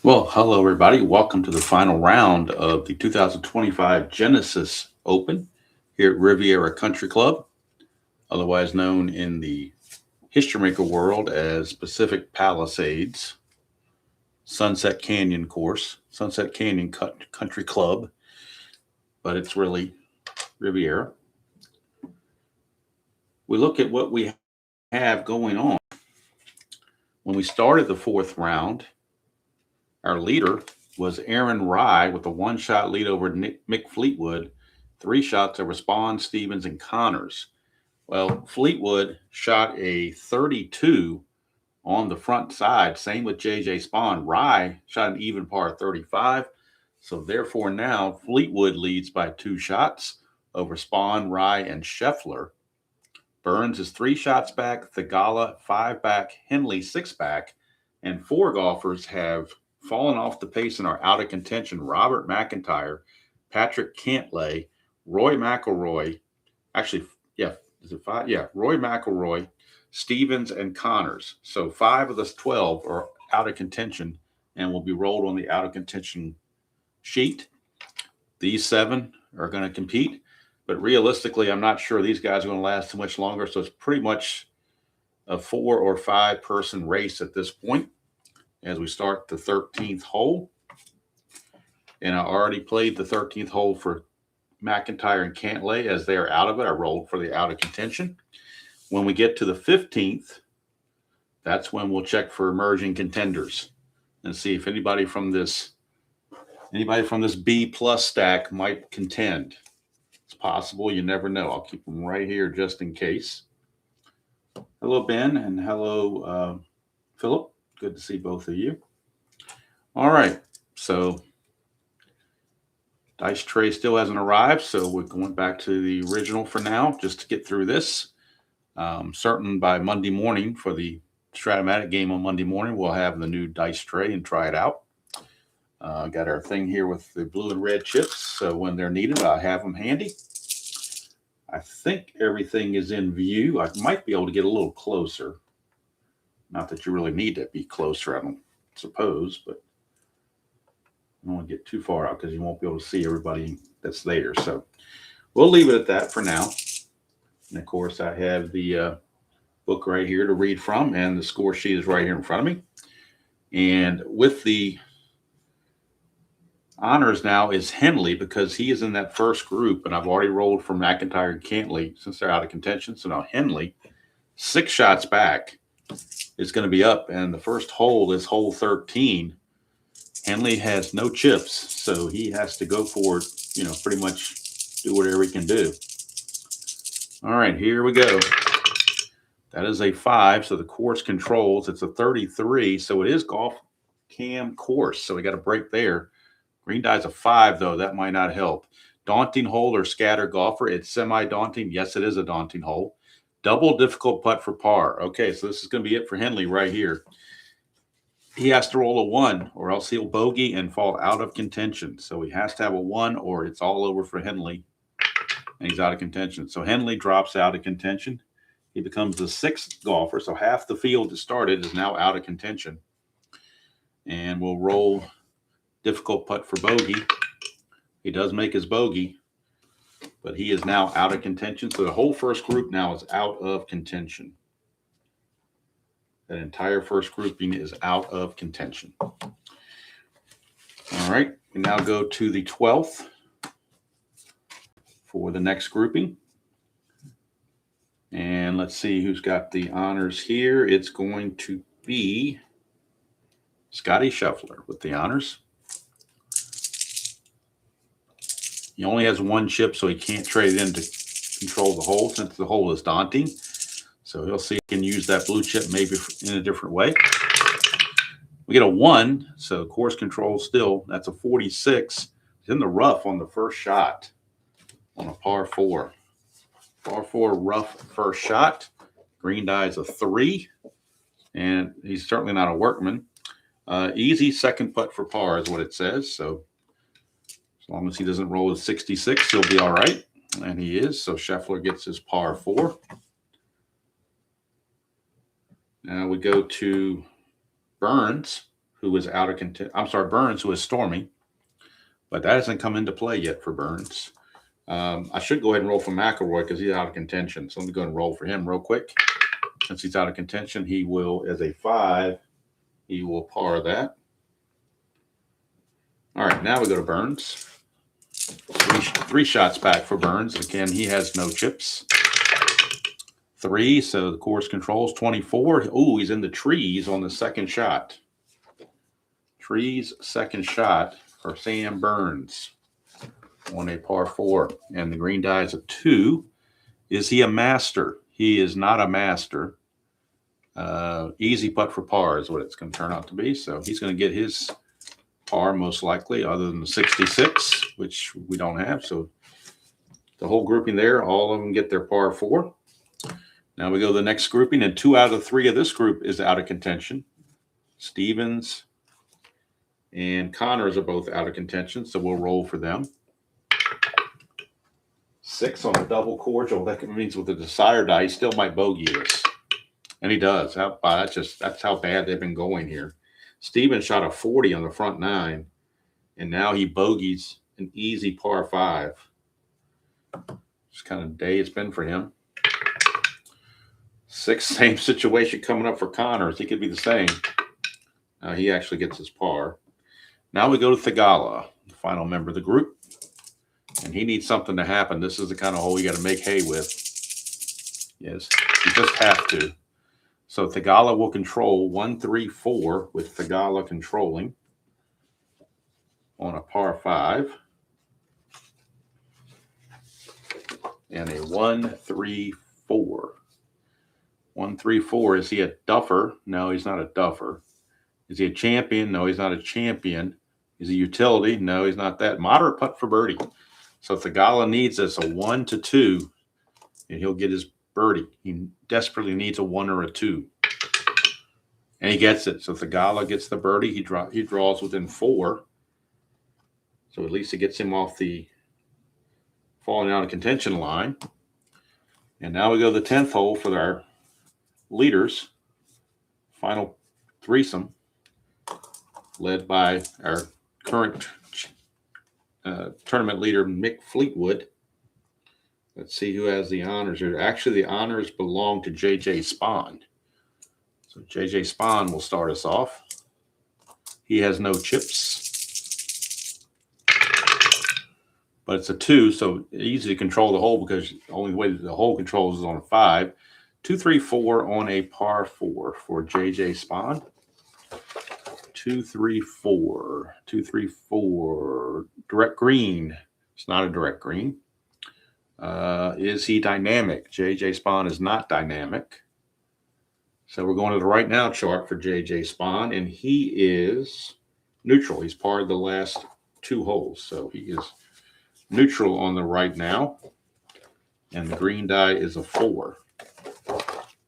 Well, hello everybody. Welcome to the final round of the 2025 Genesis Open here at Riviera Country Club, otherwise known in the history maker world as Pacific Palisades Sunset Canyon course, Sunset Canyon Country Club, but it's really Riviera. We look at what we have going on. When we started the fourth round, our leader was Aaron Rye with a one-shot lead over Mick Fleetwood, three shots over Spawn, Stevens, and Connors. Well, Fleetwood shot a 32 on the front side. Same with JJ Spawn. Rye shot an even par 35. So therefore now Fleetwood leads by two shots over Spawn, Rye, and Scheffler. Burns is three shots back, Thigala five back, Henley six back, and four golfers have fallen off the pace and are out of contention. Robert McIntyre, Patrick Cantlay, Roy McIlroy, actually, yeah, is it five? Yeah, Roy McIlroy, Stevens, and Connors. So five of the 12 are out of contention and will be rolled on the out of contention sheet. These seven are going to compete, but realistically, I'm not sure these guys are going to last too much longer. So it's pretty much a 4 or 5 person race at this point as we start the 13th hole. And I already played the 13th hole for McIntyre and Cantlay as they are out of it. I rolled for the out of contention. When we get to the 15th, that's when we'll check for emerging contenders and see if anybody from this B plus stack might contend. It's possible. You never know. I'll keep them right here just in case. Hello, Ben, and hello, Philip. Good to see both of you. All right. So dice tray still hasn't arrived, so we're going back to the original for now, just to get through this. Certain by Monday morning for the Strat-O-Matic game on Monday morning, we'll have the new dice tray and try it out. Got our thing here with the blue and red chips, so when they're needed, I have them handy. I think everything is in view. I might be able to get a little closer. Not that you really need to be closer, I don't suppose, but I don't want to get too far out because you won't be able to see everybody that's there. So we'll leave it at that for now. And of course, I have the book right here to read from, and the score sheet is right here in front of me. And with the honors now is Henley because he is in that first group, and I've already rolled for McIntyre and Cantley since they're out of contention. So now Henley, 6 shots back, is going to be up, and the first hole is hole 13. Henley has no chips, so he has to go for it, pretty much do whatever he can do. All right, here we go. That is a 5, so the course controls. It's a 33, so it is golf cam course, so we got a break there. Green die's a 5, though. That might not help. Daunting hole or scatter golfer. It's semi-daunting. Yes, it is a daunting hole. Double difficult putt for par. Okay, so this is going to be it for Henley right here. He has to roll a 1 or else he'll bogey and fall out of contention. So he has to have a 1 or it's all over for Henley and he's out of contention. So Henley drops out of contention. He becomes the 6th golfer. So half the field that started is now out of contention. And we'll roll difficult putt for bogey. He does make his bogey, but he is now out of contention. So the whole first group now is out of contention. That entire first grouping is out of contention. All right, we now go to the 12th for the next grouping. And let's see who's got the honors here. It's going to be Scotty Scheffler with the honors. He only has 1 chip, so he can't trade it in to control the hole since the hole is daunting. So he'll see if he can use that blue chip maybe in a different way. We get a 1, so course control still. That's a 46. He's in the rough on the first shot on a par 4. Par 4 rough first shot. Green die is a 3, and he's certainly not a workman. Easy second putt for par is what it says. So as long as he doesn't roll a 66, he'll be all right. And he is. So Scheffler gets his par 4. Now we go to Burns, who is out of contention. I'm sorry, Burns, who is storming, but that hasn't come into play yet for Burns. I should go ahead and roll for McElroy because he's out of contention. So let me go ahead and roll for him real quick. Since he's out of contention, he will, as a 5, he will par that. All right, now we go to Burns. Three shots back for Burns. Again, he has no chips. 3, so the course controls 24. Oh, he's in the trees on the second shot. Trees, second shot for Sam Burns on a par 4. And the green die is a 2. Is he a master? He is not a master. Easy putt for par is what it's going to turn out to be. So he's going to get his par most likely, other than the 66, which we don't have. So the whole grouping there, all of them get their par 4. Now we go to the next grouping, and 2 out of 3 of this group is out of contention. Stevens and Connors are both out of contention, so we'll roll for them. 6 on the double cordial. That means with the decider die, he still might bogey this. And he does. That's how bad they've been going here. Stevens shot a 40 on the front 9, and now he bogeys an easy par 5. Just kind of day it's been for him. 6, same situation coming up for Connors. He could be the same. He actually gets his par. Now we go to Thigala, the final member of the group. And he needs something to happen. This is the kind of hole you got to make hay with. Yes, you just have to. So Thigala will control 1, 3, 4 with Thigala controlling on a par 5. And a 1, 3, 4. 1, 3, 4. Is he a duffer? No, he's not a duffer. Is he a champion? No, he's not a champion. Is he utility? No, he's not that. Moderate putt for birdie. So Thigala needs this, a 1 to 2, and he'll get his birdie. He desperately needs a 1 or a 2. And he gets it. So Thigala gets the birdie. He draws within 4. So at least it gets him off the falling out of contention line. And now we go to the 10th hole for our leaders. Final threesome, led by our current tournament leader, Mick Fleetwood. Let's see who has the honors here. Actually, the honors belong to J.J. Spahn. So J.J. Spahn will start us off. He has no chips. But it's a 2, so easy to control the hole because the only way that the hole controls is on a 5. 2, 3, 4 on a par 4 for J.J. Spahn. 2, 3, 4. 2, 3, 4. Direct green. It's not a direct green. Is he dynamic? J.J. Spahn is not dynamic. So we're going to the right now chart for J.J. Spahn, and he is neutral. He's part of the last 2 holes. So he is neutral on the right now. And the green die is a 4.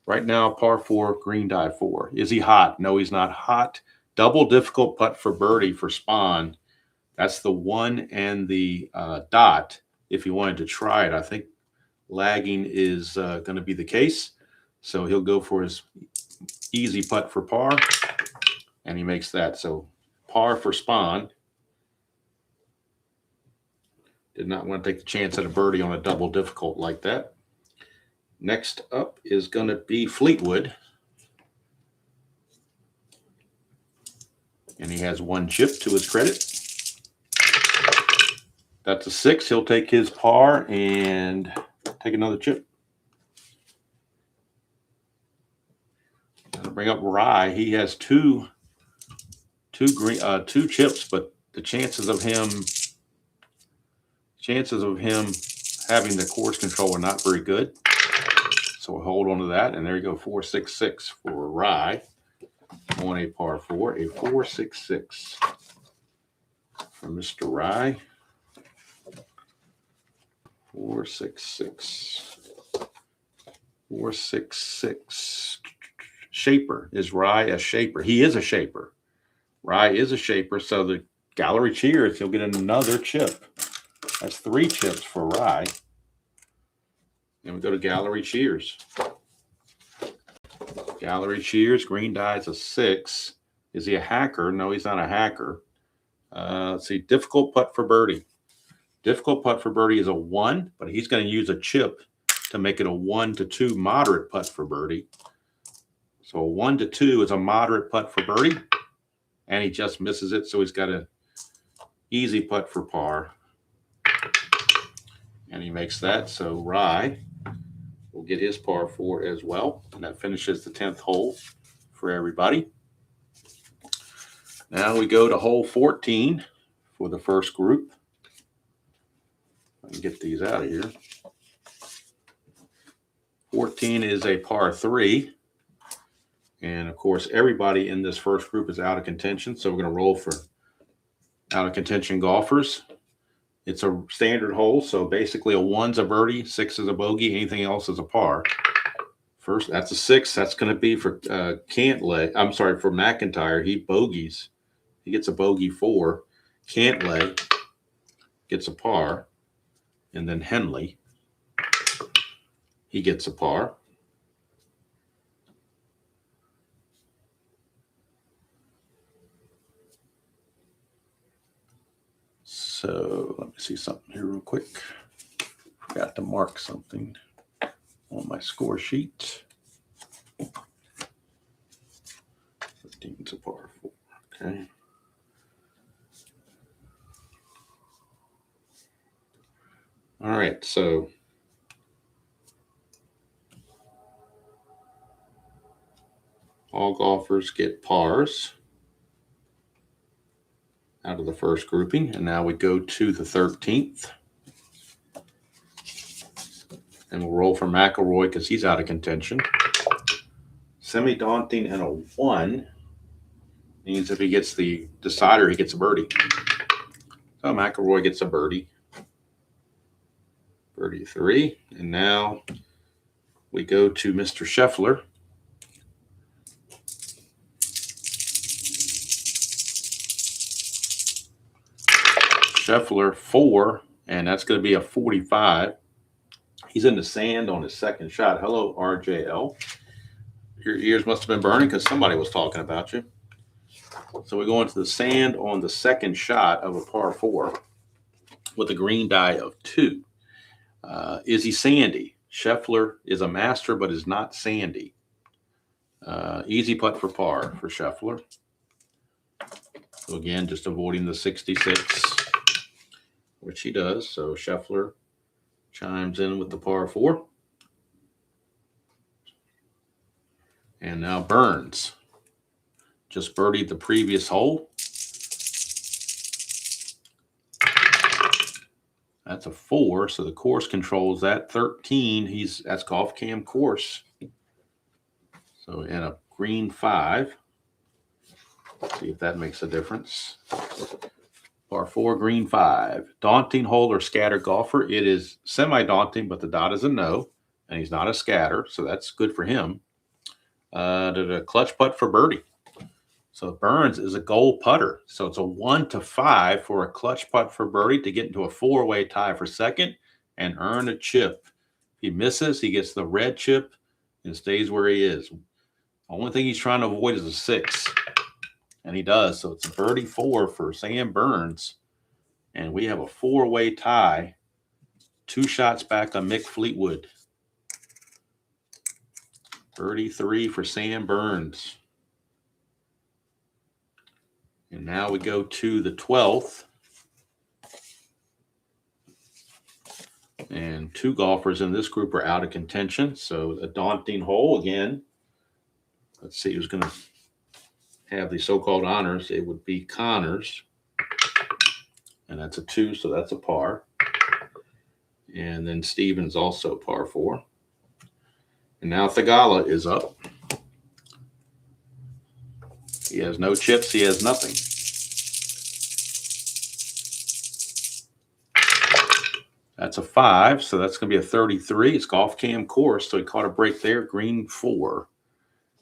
Right now, par 4, green die 4. Is he hot? No, he's not hot. Double difficult putt for birdie for Spahn. That's the 1 and the dot if he wanted to try it. I think lagging is going to be the case. So he'll go for his easy putt for par, and he makes that. So par for Spahn. Did not want to take the chance at a birdie on a double difficult like that. Next up is going to be Fleetwood. And he has 1 chip to his credit. That's a 6. He'll take his par and take another chip. I'll bring up Rye. He has two chips, but the chances of him having the course control are not very good. So we'll hold on to that. And there you go, 4-6-6 for Rye on a par 4. A 4-6-6 for Mr. Rye. 4-6-6. 4-6-6. Shaper. Is Rye a shaper? He is a shaper. Rye is a shaper. So the gallery cheers. He'll get another chip. That's 3 chips for Rye. And we go to gallery cheers. Gallery cheers. Green die is a 6. Is he a hacker? No, he's not a hacker. Let's see. Difficult putt for birdie. Difficult putt for birdie is a 1, but he's going to use a chip to make it a 1 to 2 moderate putt for birdie. So a 1 to 2 is a moderate putt for birdie, and he just misses it. So he's got an easy putt for par, and he makes that. So Rye will get his par 4 as well, and that finishes the 10th hole for everybody. Now we go to hole 14 for the first group. I can get these out of here. 14 is a par 3. And of course, everybody in this first group is out of contention. So we're going to roll for out of contention golfers. It's a standard hole. So basically a 1's a birdie, 6 is a bogey, anything else is a par. First, that's a 6. That's going to be for Cantlay. I'm sorry, for McIntyre. He bogeys. He gets a bogey 4. Cantlay gets a par. And then Henley, he gets a par. So let me see something here real quick. Forgot to mark something on my score sheet. 15's a par 4. Okay. All right, so all golfers get pars out of the first grouping, and now we go to the 13th. And we'll roll for McIlroy because he's out of contention. Semi-daunting and a 1 means if he gets the decider, he gets a birdie. So McIlroy gets a birdie. Birdie 3. And now we go to Mr. Scheffler. Scheffler 4, and that's going to be a 45. He's in the sand on his second shot. Hello, RJL. Your ears must have been burning because somebody was talking about you. So we go into the sand on the second shot of a par 4 with a green die of 2. Is he sandy? Scheffler is a master, but is not sandy. Easy putt for par for Scheffler. So again, just avoiding the 66, which he does. So Scheffler chimes in with the par 4. And now Burns just birdied the previous hole. That's a 4, so the course controls that. 13, that's golf cam course. So in a green 5. Let's see if that makes a difference. Par 4, green 5. Daunting hole or scatter golfer. It is semi-daunting, but the dot is a no, and he's not a scatter, so that's good for him. The clutch putt for birdie. So Burns is a goal putter. So it's a 1 to 5 for a clutch putt for birdie to get into a 4-way tie for second and earn a chip. If he misses, he gets the red chip and stays where he is. The only thing he's trying to avoid is a 6. And he does. So it's a birdie 4 for Sam Burns. And we have a 4-way tie. 2 shots back on Mick Fleetwood. Birdie 3 for Sam Burns. And now we go to the 12th. And 2 golfers in this group are out of contention. So a daunting hole again. Let's see who's going to have the so-called honors. It would be Connors. And that's a 2, so that's a par. And then Stevens also par 4. And now Thigala is up. He has no chips. He has nothing. That's a 5, so that's going to be a 33. It's golf cam course, so he caught a break there. Green 4.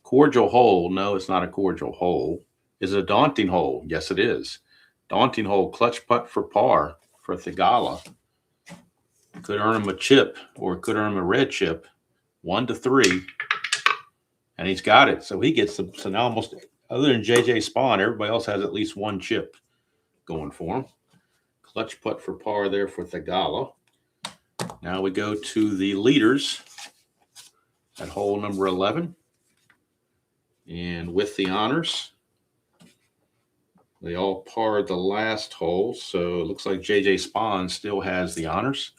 Cordial hole. No, it's not a cordial hole. Is it a daunting hole? Yes, it is. Daunting hole. Clutch putt for par for Thigala. Could earn him a chip or could earn him a red chip. 1 to 3. And he's got it. So he gets so now other than JJ Spawn, everybody else has at least one chip going for them. Clutch putt for par there for Thagala. Now we go to the leaders at hole number 11. And with the honors, they all parred the last hole. So it looks like JJ Spawn still has the honors.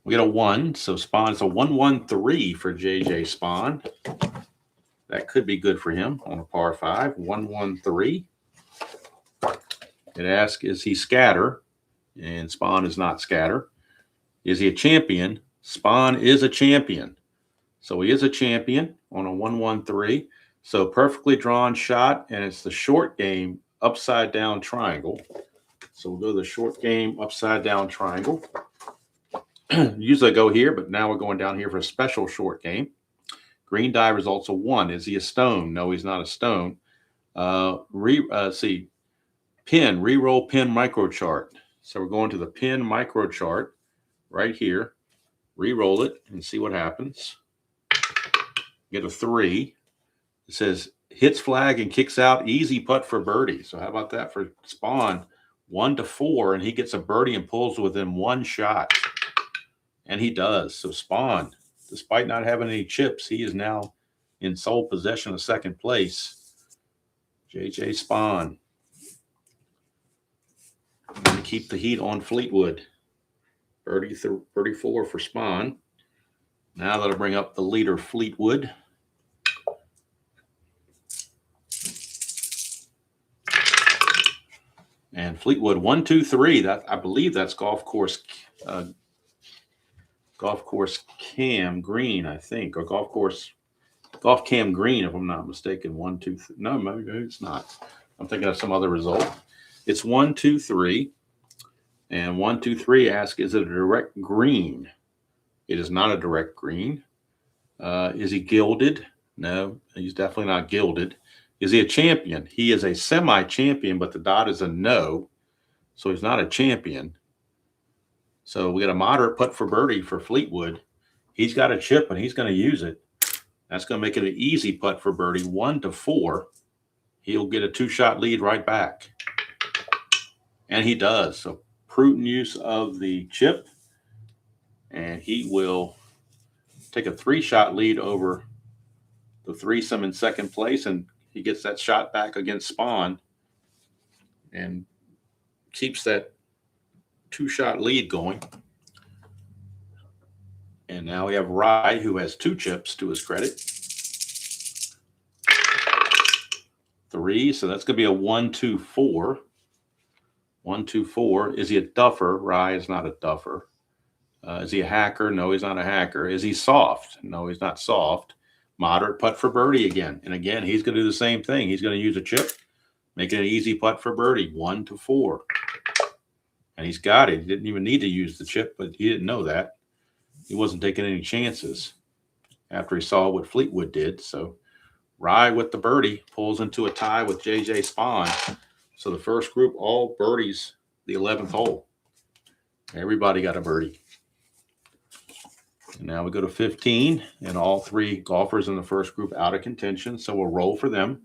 We got a 1. So Spawn is a 1-1-3 for JJ Spawn. That could be good for him on a par 5. 1-1-3. It asks, is he scatter? And Spawn is not scatter. Is he a champion? Spawn is a champion. So he is a champion on a 1-1-3. So perfectly drawn shot, and it's the short game upside down triangle. So we'll go to the short game upside down triangle. Usually I go here, but now we're going down here for a special short game. Green die results a 1. Is he a stone? No, he's not a stone. See, pin, reroll pin micro chart. So we're going to the pin micro chart right here. Reroll it and see what happens. Get a 3. It says hits flag and kicks out, easy putt for birdie. So how about that for Spawn? 1-4, and he gets a birdie and pulls within 1 shot. And he does. So Spawn, despite not having any chips, he is now in sole possession of second place. JJ Spawn. Going to keep the heat on Fleetwood. Birdie 34 for Spawn. Now that'll bring up the leader, Fleetwood. And Fleetwood 1, 2, 3. That I believe that's golf course Cam Green, I think, or golf Cam Green, if I'm not mistaken. 1, 2, 3. No, maybe it's not. I'm thinking of some other result. It's 1, 2, 3. And 1, 2, 3 ask, is it a direct green? It is not a direct green. Is he gilded? No, he's definitely not gilded. Is he a champion? He is a semi-champion, but the dot is a no. So he's not a champion. So we got a moderate putt for birdie for Fleetwood. He's got a chip, and he's going to use it. That's going to make it an easy putt for birdie, 1-4. He'll get a 2-shot lead right back. And he does. So prudent use of the chip. And he will take a 3-shot lead over the threesome in second place. And he gets that shot back against Spawn and keeps that 2-shot lead going. And now we have Rye, who has 2 chips to his credit. 3, so that's going to be a 1-2-4. 1-2-4. Is he a duffer? Rye is not a duffer. Is he a hacker? No, he's not a hacker. Is he soft? No, he's not soft. Moderate putt for birdie again. And again, he's going to do the same thing. He's going to use a chip, make it an easy putt for birdie, 1-4. And he's got it. He didn't even need to use the chip, but he didn't know that. He wasn't taking any chances after he saw what Fleetwood did. So Rye with the birdie pulls into a tie with JJ Spawn. So the first group all birdies the 11th hole. Everybody got a birdie. And now we go to 15, and all 3 golfers in the first group out of contention. So we'll roll for them.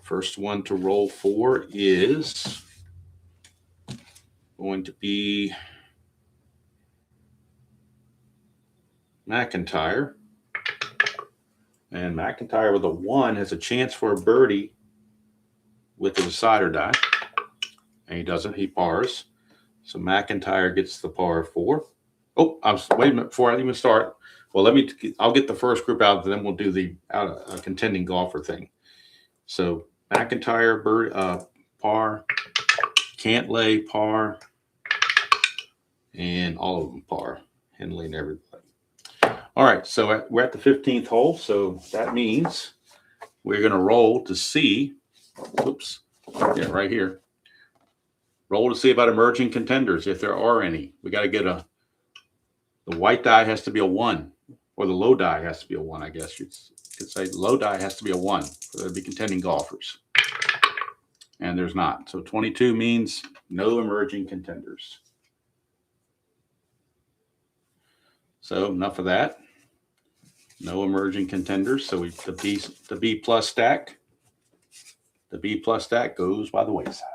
First one to roll for is going to be McIntyre. And McIntyre with a 1 has a chance for a birdie with the decider die. And he doesn't. He pars. So McIntyre gets the par 4. Oh, wait a minute before I even start. Well, I'll get the first group out, and then we'll do the contending golfer thing. So McIntyre, par, Cantlay, par, and all of them par. Henley and everybody. All right, so we're at the 15th hole, so that means we're going to roll to see. Oops, yeah, right here. Roll to see about emerging contenders, if there are any. We got to get the white die has to be a 1, or the low die has to be a 1, I guess you could say. Low die has to be a 1 for there to be contending golfers. And there's not. So 22 means no emerging contenders. So enough of that. No emerging contenders. So the B plus stack. The B plus stack goes by the wayside.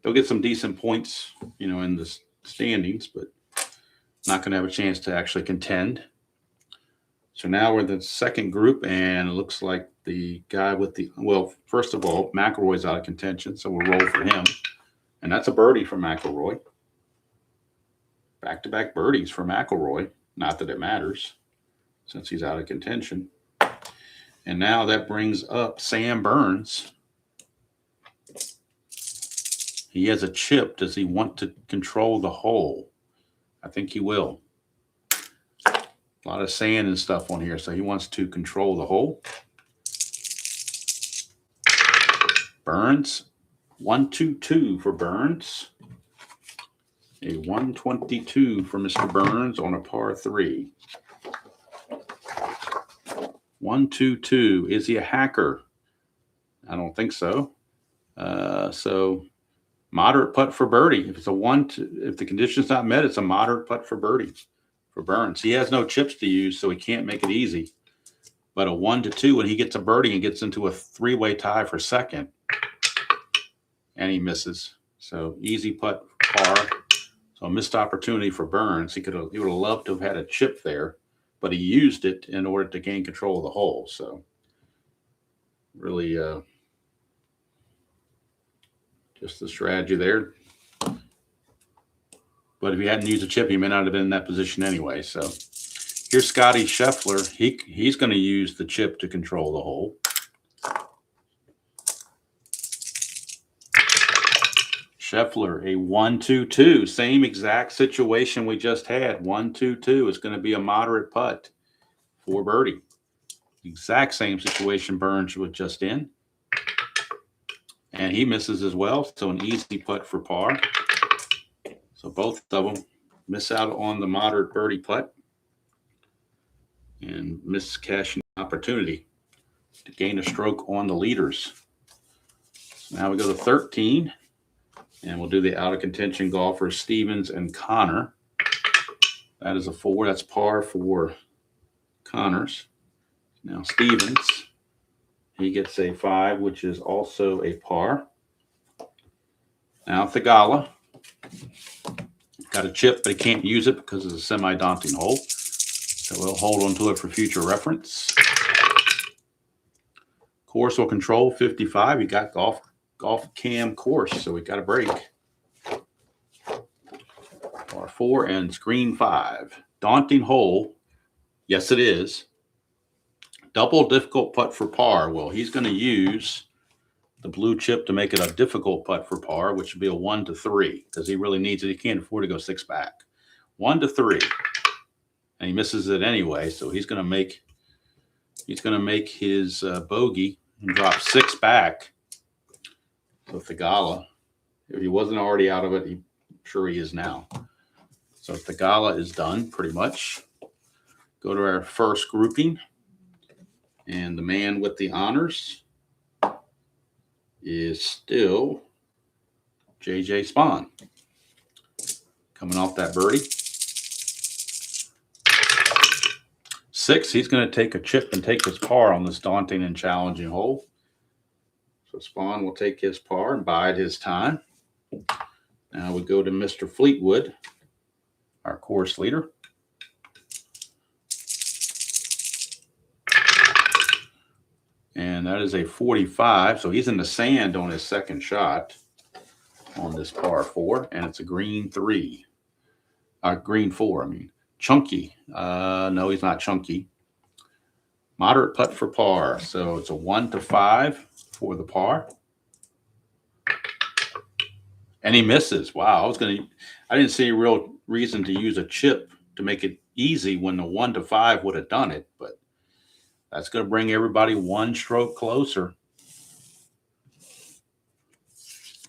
They'll get some decent points, in the standings, but not going to have a chance to actually contend. So now we're in the second group, and it looks like the guy with first of all, McElroy's out of contention, so we'll roll for him. And that's a birdie for McElroy. Back-to-back birdies for McElroy. Not that it matters, since he's out of contention. And now that brings up Sam Burns. He has a chip. Does he want to control the hole? I think he will. A lot of sand and stuff on here, so he wants to control the hole. Burns, 122 for Burns. A 122 for Mr. Burns on a par 3. 122. Is he a hacker? I don't think so. So moderate putt for birdie. If it's if the condition's not met, it's a moderate putt for birdie for Burns. He has no chips to use, so he can't make it easy. But a 1-2, when he gets a birdie and gets into a 3-way tie for second, and he misses. So easy putt par. So a missed opportunity for Burns. He would have loved to have had a chip there, but he used it in order to gain control of the hole. So really just the strategy there. But if he hadn't used a chip, he may not have been in that position anyway. So here's Scotty Scheffler. He's going to use the chip to control the hole. Scheffler, a 1-2-2. Same exact situation we just had. 1-2-2. It's going to be a moderate putt for birdie. Exact same situation Burns was just in. And he misses as well. So an easy putt for par. So both of them miss out on the moderate birdie putt and miss cashing opportunity to gain a stroke on the leaders. So now we go to 13. And we'll do the out of contention golfers, Stevens and Connor. That is a 4. That's par for Connors. Now Stevens, he gets a 5, which is also a par. Now Thigala got a chip, but he can't use it because it's a semi-daunting hole. So we'll hold on to it for future reference. Course will control 55. He got golf cam course, so we got a break. Par 4 and screen 5. Daunting hole. Yes, it is. Double difficult putt for par. Well, he's going to use the blue chip to make it a difficult putt for par, which would be a 1-3 because he really needs it. He can't afford to go 6 back. 1-3, and he misses it anyway. So he's going to make his bogey and drop 6 back. So Thigala, if he wasn't already out of it, I'm sure he is now. So Thigala is done pretty much. Go to our first grouping. And the man with the honors is still JJ Spahn. Coming off that birdie. 6, he's going to take a chip and take his par on this daunting and challenging hole. So Spahn will take his par and bide his time. Now we go to Mr. Fleetwood, our course leader. And that is a 45. So he's in the sand on his second shot on this par 4. And it's a green 3. Green 4, I mean. Chunky. No, he's not chunky. Moderate putt for par. So it's a 1-5 for the par. And he misses. Wow. I didn't see a real reason to use a chip to make it easy when the 1-5 would have done it, but that's going to bring everybody 1 stroke closer.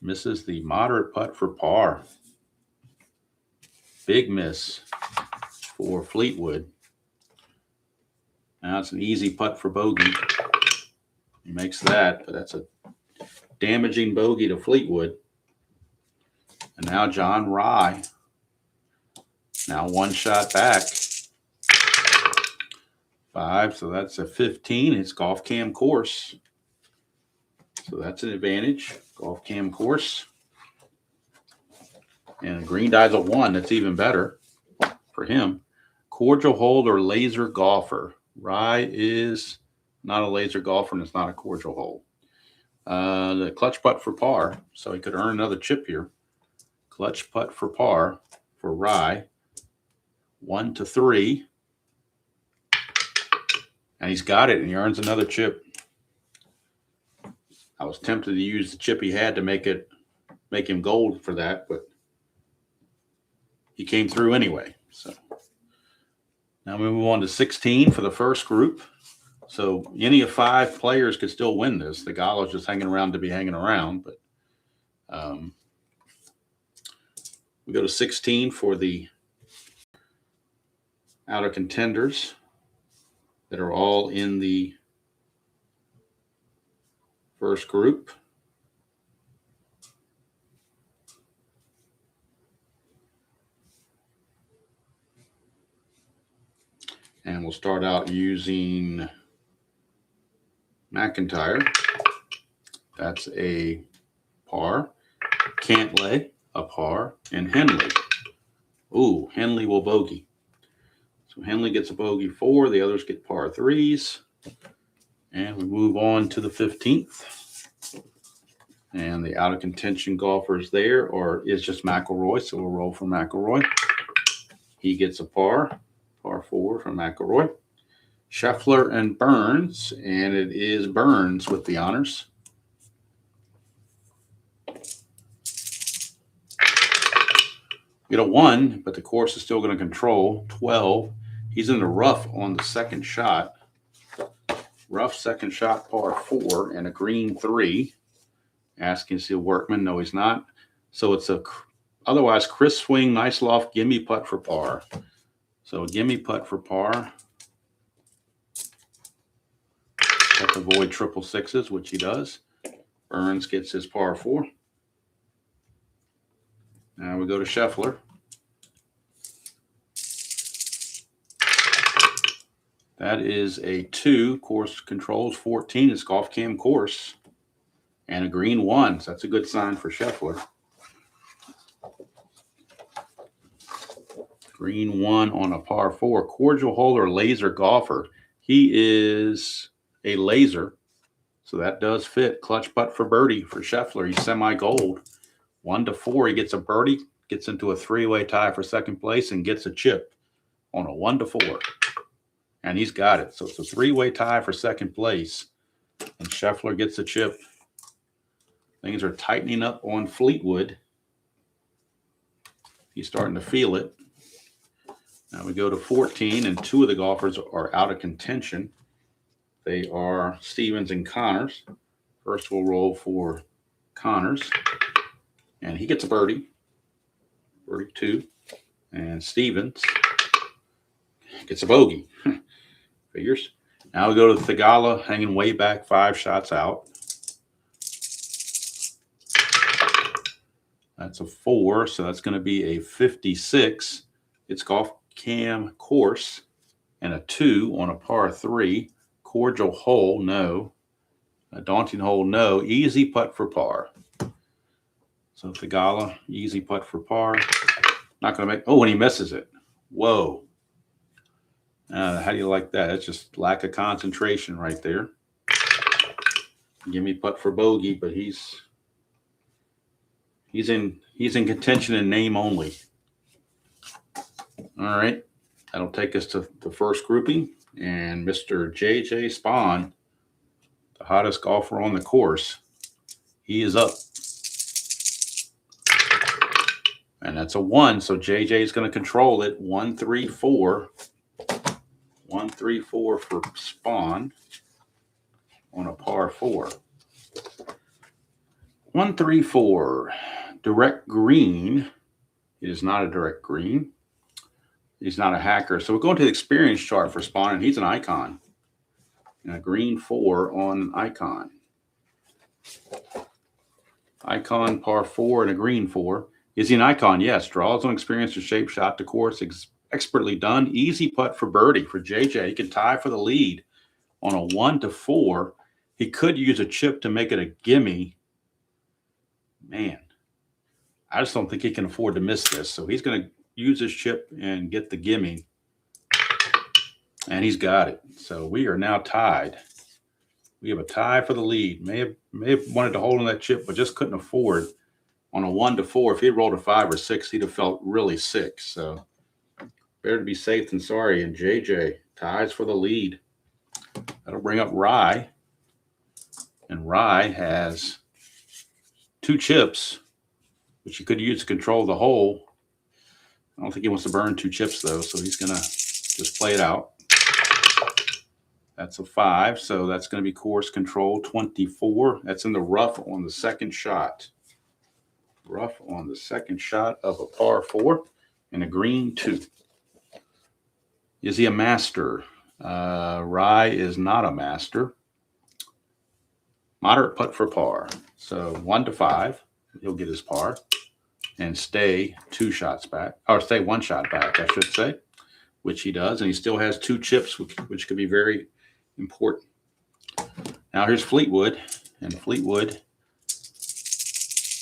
Misses the moderate putt for par. Big miss for Fleetwood. Now it's an easy putt for bogey. He makes that, but that's a damaging bogey to Fleetwood. And now John Rye. Now 1 shot back. 5, so that's a 15. It's golf cam course. So that's an advantage. Golf cam course. And a green die's a 1. That's even better for him. Cordial hole or laser golfer. Rye is not a laser golfer, and it's not a cordial hole. The clutch putt for par, so he could earn another chip here. Clutch putt for par for Rye. 1 to 3. And he's got it, and he earns another chip. I was tempted to use the chip he had to make him gold for that, but he came through anyway. So now we move on to 16 for the first group. So any of 5 players could still win this. The Gallo's just hanging around to be hanging around, but we go to 16 for the outer contenders that are all in the first group. And we'll start out using McIntyre. That's a par. Cantlay, a par. And Henley. Ooh, Henley will bogey. So Henley gets a bogey 4. The others get par 3s. And we move on to the 15th. And the out of contention golfers there is just McIlroy. So we'll roll for McIlroy. He gets a par 4 from McIlroy. Scheffler and Burns, and it is Burns with the honors. Get a 1, but the course is still going to control. 12. He's in the rough on the second shot. Rough second shot, par 4, and a green 3. Asking to see a workman. No, he's not. So it's otherwise Chris swing, nice loft, gimme putt for par. So a gimme putt for par. Have to avoid 666s, which he does. Burns gets his par 4. Now we go to Scheffler. That is a 2. Course controls 14. It's golf cam course. And a green 1. So that's a good sign for Scheffler. Green 1 on a par 4. Cordial hole or laser golfer. He is a laser. So that does fit. Clutch putt for birdie for Scheffler. He's semi-gold. 1 to 4. He gets a birdie. Gets into a 3-way tie for second place and gets a chip on a 1 to 4. And he's got it. So it's a 3-way tie for second place. And Scheffler gets a chip. Things are tightening up on Fleetwood. He's starting to feel it. Now we go to 14, and 2 of the golfers are out of contention. They are Stevens and Connors. First we'll roll for Connors. And he gets a birdie. Birdie 2. And Stevens gets a bogey. Figures. Now we go to Thigala, hanging way back, 5 shots out. That's a 4, so that's going to be a 56. It's golf cam course, and a 2 on a par 3. Cordial hole, no. A daunting hole, no. Easy putt for par. So Thigala, easy putt for par. Not going to make. Oh, and he misses it. Whoa. How do you like that? That's just lack of concentration right there. Give me putt for bogey, but he's in contention in name only. All right. That'll take us to the first grouping. And Mr. J.J. Spahn, the hottest golfer on the course, he is up. And that's a 1. So J.J. is going to control it. 1, 3, 4. 1, 3, 4 for Spahn on a par 4. 1, 3, 4. Direct green. It is not a direct green. He's not a hacker. So we're going to the experience chart for Spahn, and he's an icon. And a green 4 on an icon. Icon par 4 and a green 4. Is he an icon? Yes. Draws on experience to shape shot to course. expertly done. Easy putt for birdie for JJ. He can tie for the lead on a 1-4. He could use a chip to make it a gimme. Man, I just don't think he can afford to miss this. So he's going to use his chip and get the gimme. And he's got it. So we are now tied. We have a tie for the lead. May have wanted to hold on that chip, but just couldn't afford on a 1-4. If he had rolled a 5 or 6, he'd have felt really sick. So better to be safe than sorry. And JJ ties for the lead. That'll bring up Rye. And Rye has 2 chips, which he could use to control the hole. I don't think he wants to burn 2 chips, though, so he's going to just play it out. That's a 5, so that's going to be course control 24. That's in the rough on the second shot. Rough on the second shot of a par 4 and a green 2. Is he a master? Rye is not a master. Moderate putt for par. So 1-5, he'll get his par and stay 2 shots back, or stay 1 shot back, I should say, which he does. And he still has 2 chips, which could be very important. Now here's Fleetwood, and Fleetwood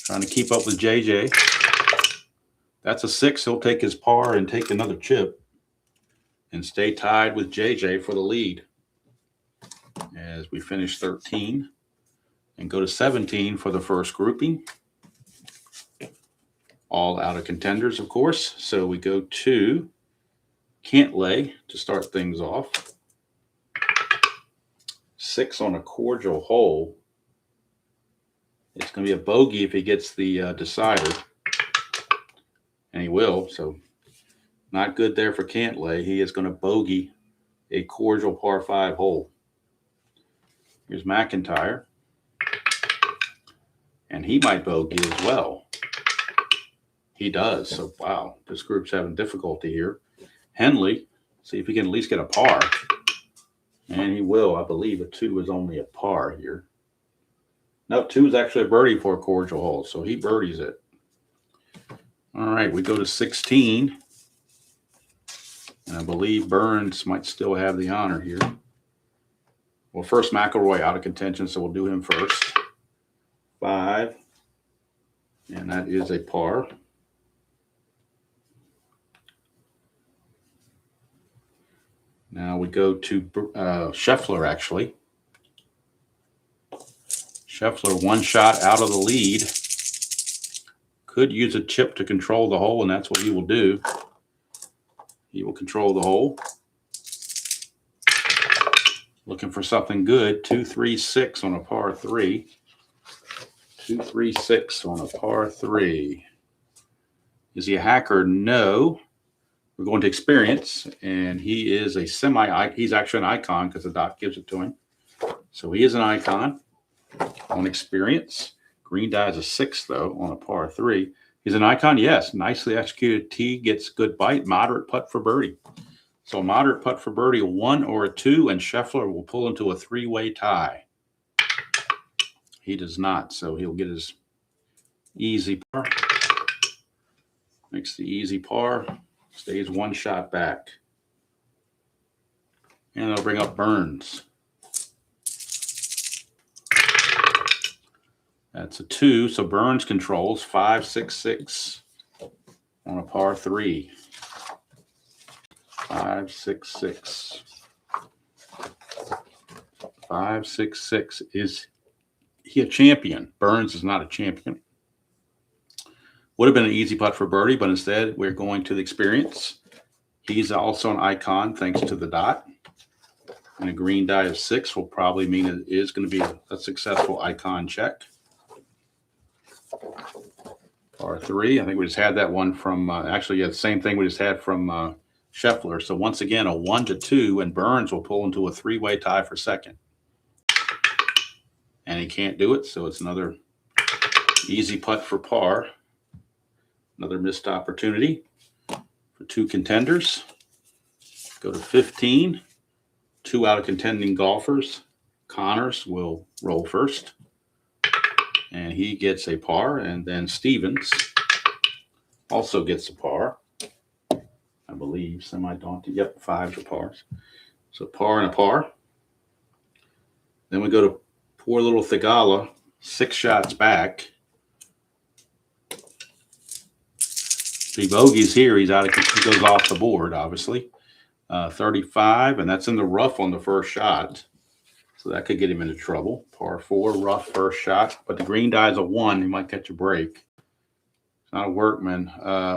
trying to keep up with JJ. That's a 6. He'll take his par and take another chip and stay tied with JJ for the lead as we finish 13 and go to 17 for the first grouping. All out of contenders, of course. So we go to Cantlay to start things off. 6 on a cordial hole. It's going to be a bogey if he gets the decider. And he will. So not good there for Cantlay. He is going to bogey a cordial par 5 hole. Here's McIntyre. And he might bogey as well. He does. So, wow, this group's having difficulty here. Henley, see if he can at least get a par. And he will. I believe a 2 is only a par here. No, 2 is actually a birdie for a cordial hole, so he birdies it. All right, we go to 16. And I believe Burns might still have the honor here. Well, first McIlroy out of contention, so we'll do him first. 5. And that is a par. Now we go to Scheffler, actually. Scheffler 1 shot out of the lead. Could use a chip to control the hole, and that's what he will do. He will control the hole. Looking for something good. 2-3-6 on a par 3. 2-3-6 on a par 3. Is he a hacker? No. We're going to experience, and he is a he's actually an icon because the doc gives it to him. So he is an icon on experience. Green die is a 6, though, on a par 3. He's an icon, yes. Nicely executed tee, gets good bite, moderate putt for birdie. So a moderate putt for birdie, a 1 or a 2, and Scheffler will pull into a 3-way tie. He does not, so he'll get his easy par. Makes the easy par. Stays 1 shot back. And they'll bring up Burns. That's a 2, so Burns controls 5-6-6 on a par 3. 5-6-6. 5-6-6. Is he a champion? Burns is not a champion. Would have been an easy putt for birdie, but instead we're going to the experience. He's also an icon thanks to the dot. And a green die of 6 will probably mean it is going to be a successful icon check. Par 3. I think we just had that one from, actually, yeah, the same thing we just had from Scheffler. So once again, a 1-2, and Burns will pull into a 3-way tie for second. And he can't do it, so it's another easy putt for par. Another missed opportunity for 2 contenders. Go to 15. 2 out of contending golfers. Connors will roll first. And he gets a par. And then Stevens also gets a par. I I believe. Semi-daunting. Yep, 5s are pars. So par and a par. Then we go to poor little Thigala, 6 shots back. If he bogeys here, he goes off the board, obviously. 35, and that's in the rough on the first shot. So that could get him into trouble. Par 4, rough first shot. But the green die is a 1. He might catch a break. It's not a workman.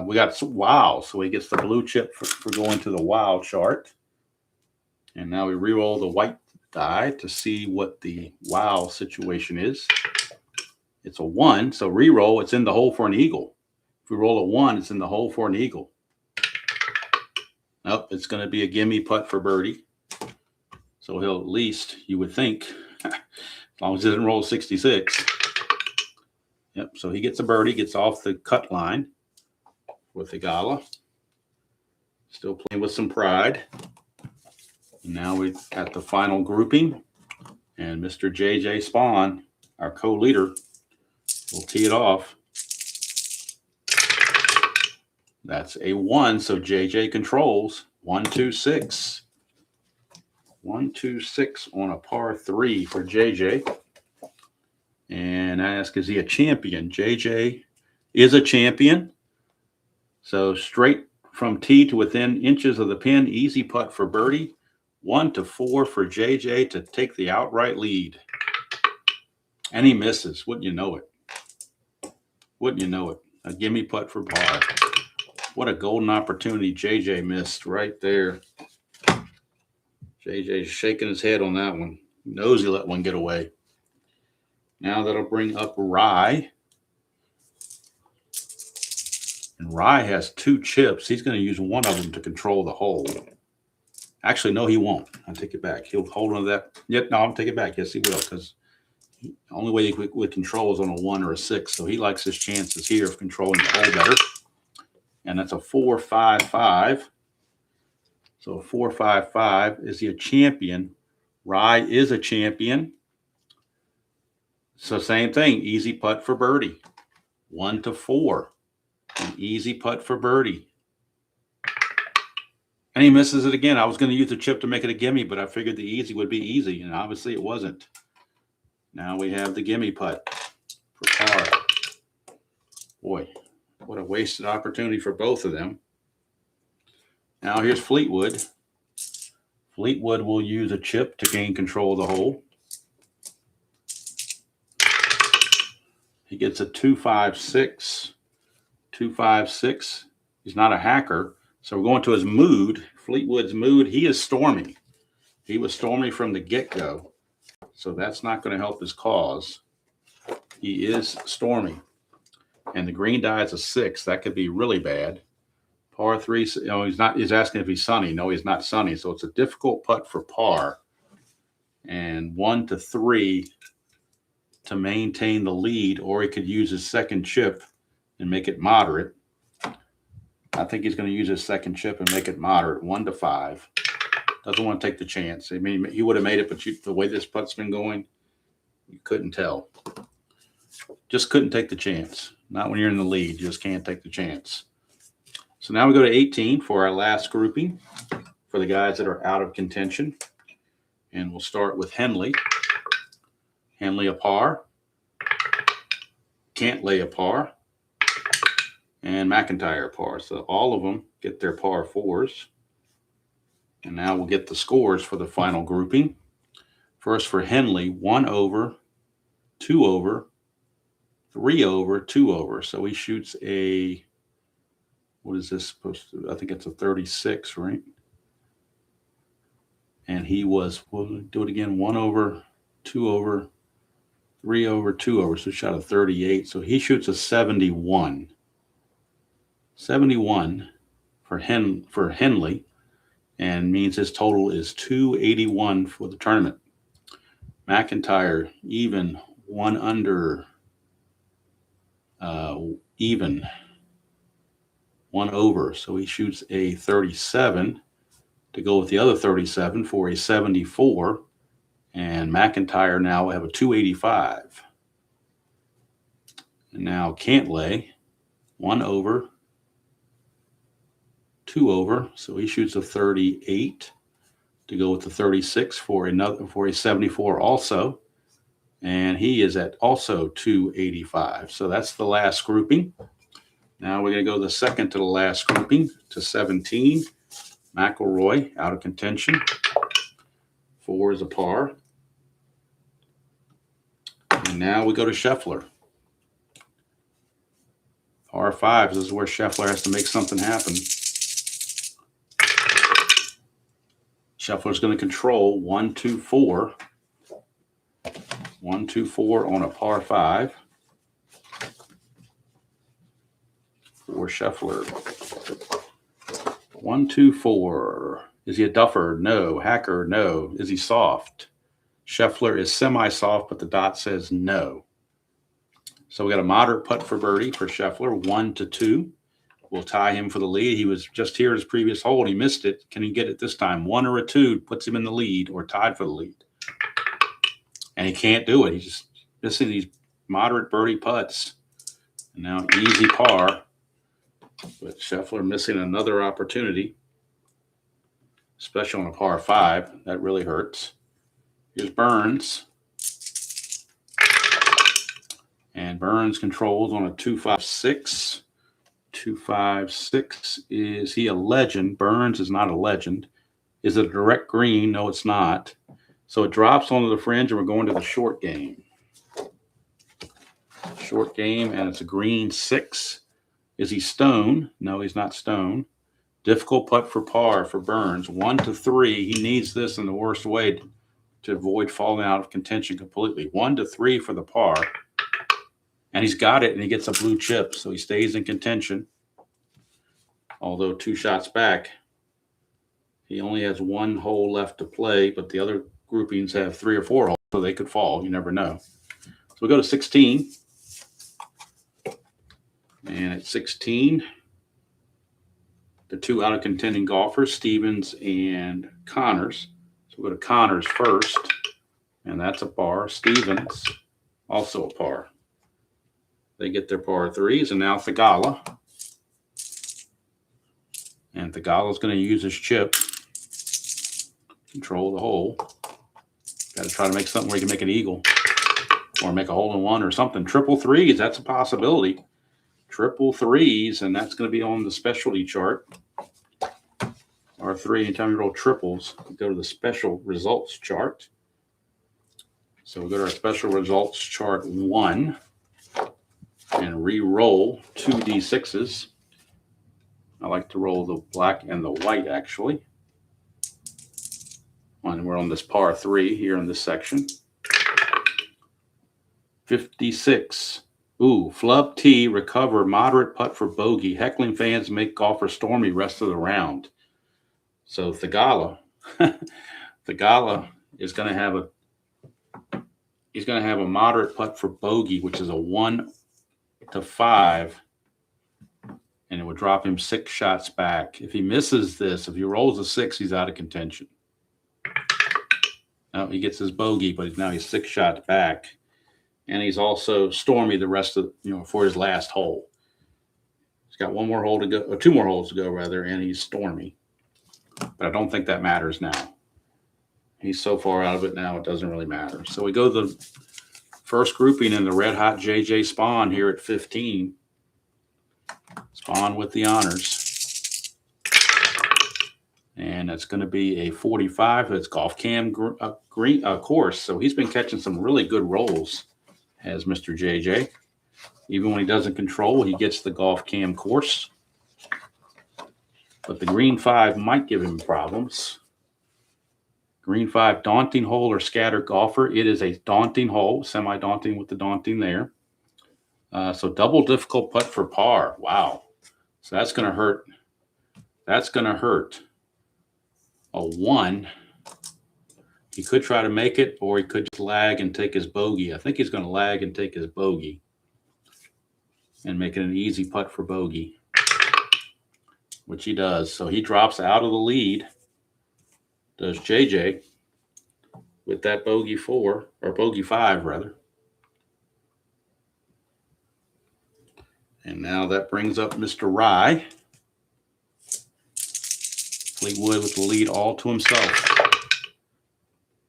We got wow. So he gets the blue chip for going to the wow chart. And now we re-roll the white die to see what the wow situation is. It's a 1. So re-roll, it's in the hole for an eagle. If we roll a 1, it's in the hole for an eagle. Nope, it's going to be a gimme putt for birdie. So he'll at least, you would think, as long as he doesn't roll 66. Yep, so he gets a birdie, gets off the cut line with the Gala. Still playing with some pride. And now we've got the final grouping. And Mr. JJ Spawn, our co-leader, will tee it off. That's a 1, so JJ controls. 1, 2, 6. 1, 2, 6 on a par 3 for JJ. And I ask, is he a champion? JJ is a champion. So straight from tee to within inches of the pin, easy putt for birdie. 1 to 4 for JJ to take the outright lead. And he misses. Wouldn't you know it? Wouldn't you know it? A gimme putt for par. What a golden opportunity JJ missed right there. JJ's shaking his head on that one. He knows he let one get away. Now that'll bring up Rye. And Rye has 2 chips. He's going to use one of them to control the hole. Actually, no, he won't. I'll take it back. He'll hold on to that. Yep, no, I'll take it back. Yes, he will, because the only way he would control is on a 1 or a 6. So he likes his chances here of controlling the hole better. And that's a 4-5-5. So 4-5-5. Is he a champion? Rye is a champion. So same thing. Easy putt for birdie. 1 to 4. An easy putt for birdie. And he misses it again. I was going to use the chip to make it a gimme, but I figured the easy would be easy, and obviously it wasn't. Now we have the gimme putt for par. Boy, what a wasted opportunity for both of them. Now here's Fleetwood. Fleetwood will use a chip to gain control of the hole. He gets a 2-5-6. 2-5-6. He's not a hacker. So we're going to his mood. Fleetwood's mood. He is stormy. He was stormy from the get-go. So that's not going to help his cause. He is stormy. And the green die is a 6. That could be really bad. Par 3, he's asking if he's sunny. No, he's not sunny. So it's a difficult putt for par. And 1 to 3 to maintain the lead, or he could use his second chip and make it moderate. I think he's going to use his second chip and make it moderate, 1 to 5. Doesn't want to take the chance. I mean, he would have made it, but the way this putt's been going, you couldn't tell. Just couldn't take the chance. Not when you're in the lead. You just can't take the chance. So now we go to 18 for our last grouping for the guys that are out of contention. And we'll start with Henley. Henley a par. Cantlay a par. And McIntyre a par. So all of them get their par 4s. And now we'll get the scores for the final grouping. First for Henley, 1 over, 2 over, 3 over, 2 over. So he shoots a, what is this supposed to, I think it's a 36, right? And he was, we'll do it again, 1 over, 2 over, 3 over, 2 over. So he shot a 38. So he shoots a 71. 71 for Henley, and means his total is 281 for the tournament. McIntyre, even, 1 under, even, 1 over. So he shoots a 37 to go with the other 37 for a 74. And McIntyre now will have a 285. And now Cantlay, 1 over, 2 over, so he shoots a 38 to go with the 36 for a 74 also. And he is at also 285. So that's the last grouping. Now we're going to go the second to the last grouping to 17. McIlroy out of contention. 4 is a par. And now we go to Scheffler. Par 5. This is where Scheffler has to make something happen. Scheffler's going to control 1, 2, 4. 1, 2, 4 on a par 5 for Scheffler. 1, 2, 4. Is he a duffer? No. Hacker? No. Is he soft? Scheffler is semi-soft, but the dot says no. So we got a moderate putt for birdie for Scheffler, 1 to 2. We'll tie him for the lead. He was just here at his previous hole. He missed it. Can he get it this time? 1 or a 2 puts him in the lead or tied for the lead. And he can't do it. He's just missing these moderate birdie putts. And now easy par. But Scheffler missing another opportunity, especially on a par 5. That really hurts. Here's Burns. And Burns controls on a 256. 256. Is he a legend? Burns is not a legend. Is it a direct green? No, it's not. So it drops onto the fringe, and we're going to the short game. Short game, and it's a green 6. Is he stone? No, he's not stone. Difficult putt for par for Burns. 1 to 3. He needs this in the worst way to avoid falling out of contention completely. 1 to 3 for the par. And he's got it, and he gets a blue chip, so he stays in contention. Although 2 shots back, he only has 1 hole left to play, but the other groupings have 3 or 4 holes, so they could fall. You never know. So we go to 16. And at 16, the 2 out of contending golfers, Stevens and Connors. So we'll go to Connors first, and that's a par. Stevens, also a par. They get their par 3s, and now Thigala. And Thigala's going to use his chip, control the hole. Got to try to make something where you can make an eagle or make a hole-in-one or something. Triple 3s, that's a possibility. Triple 3s, and that's going to be on the specialty chart. R3, anytime you roll triples, go to the special results chart. So we'll go to our special results chart 1 and re-roll 2 D6s. I like to roll the black and the white, actually. And we're on this par 3 here in this section. 56. Ooh, flub tee, recover, moderate putt for bogey. Heckling fans make golfer stormy rest of the round. So Thigala is going to have a moderate putt for bogey, which is a 1 to 5, and it would drop him 6 shots back. If he misses this, if he rolls a 6, he's out of contention. Now he gets his bogey, but now he's 6 shots back. And he's also stormy the rest of, for his last hole. He's got 1 more hole to go, or 2 more holes to go, rather, and he's stormy. But I don't think that matters now. He's so far out of it now, it doesn't really matter. So we go to the first grouping in the Red Hot JJ Spawn here at 15. Spawn with the honors. And it's going to be a 45. It's Golf Cam green course. So he's been catching some really good rolls, has Mr. JJ. Even when he doesn't control, he gets the Golf Cam course. But the green 5 might give him problems. Green 5, daunting hole or scatter golfer. It is a daunting hole, semi-daunting with the daunting there. So double difficult putt for par. Wow. So that's going to hurt. That's going to hurt. A 1. He could try to make it, or he could just lag and take his bogey. I think he's going to lag and take his bogey and make it an easy putt for bogey, which he does. So he drops out of the lead, does JJ, with that bogey 4, or bogey 5, rather. And now that brings up Mr. Rye. Fleetwood with the lead all to himself.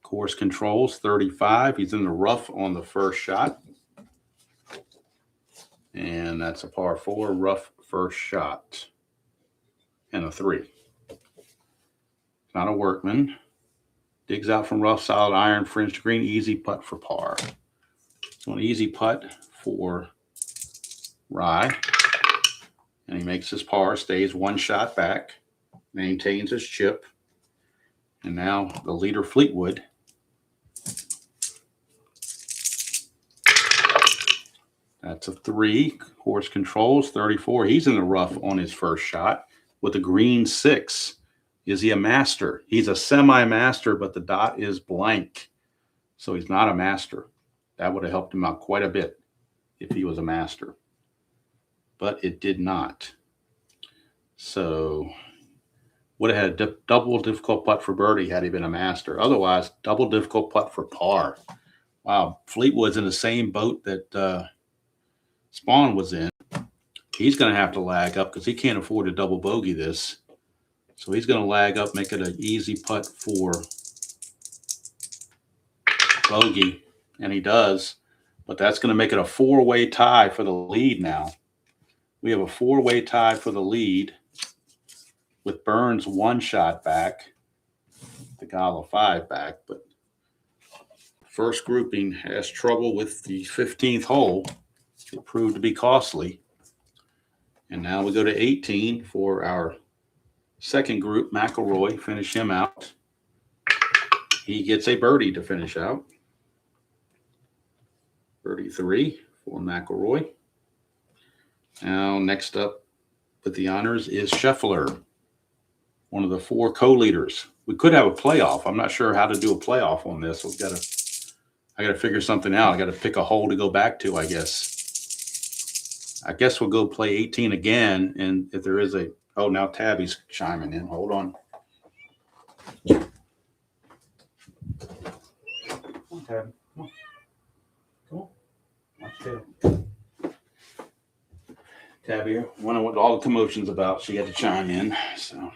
Course controls 35. He's in the rough on the first shot. And that's a par 4, rough first shot. And a 3. Not a workman. Digs out from rough, solid iron, fringe to green, easy putt for par. So an easy putt for Rye. And he makes his par, stays one shot back, maintains his chip. And now the leader, Fleetwood. That's a 3. Course controls 34. He's in the rough on his first shot with a green 6. Is he a master? He's a semi-master, but the dot is blank. So he's not a master. That would have helped him out quite a bit if he was a master. But it did not. So would have had a double difficult putt for birdie had he been a master. Otherwise, double difficult putt for par. Wow, Fleetwood's in the same boat that Spawn was in. He's going to have to lag up because he can't afford to double bogey this. So he's going to lag up, make it an easy putt for bogey, and he does. But that's going to make it a 4-way tie for the lead now. We have a 4-way tie for the lead with Burns 1 shot back, Tagala 5 back. But first grouping has trouble with the 15th hole. It proved to be costly. And now we go to 18 for our second group. McIlroy, finish him out. He gets a birdie to finish out. Birdie 3 for McIlroy. Now next up with the honors is Scheffler, one of the 4 co-leaders. We could have a playoff. I'm not sure how to do a playoff on this. I got to figure something out. I got to pick a hole to go back to, I guess. I guess we'll go play 18 again. And if there is oh, now Tabby's chiming in. Hold on. Come on, Tabby. Come on. Come on. Watch tail. Tabby, wondering what all the commotion's about. She had to chime in. So,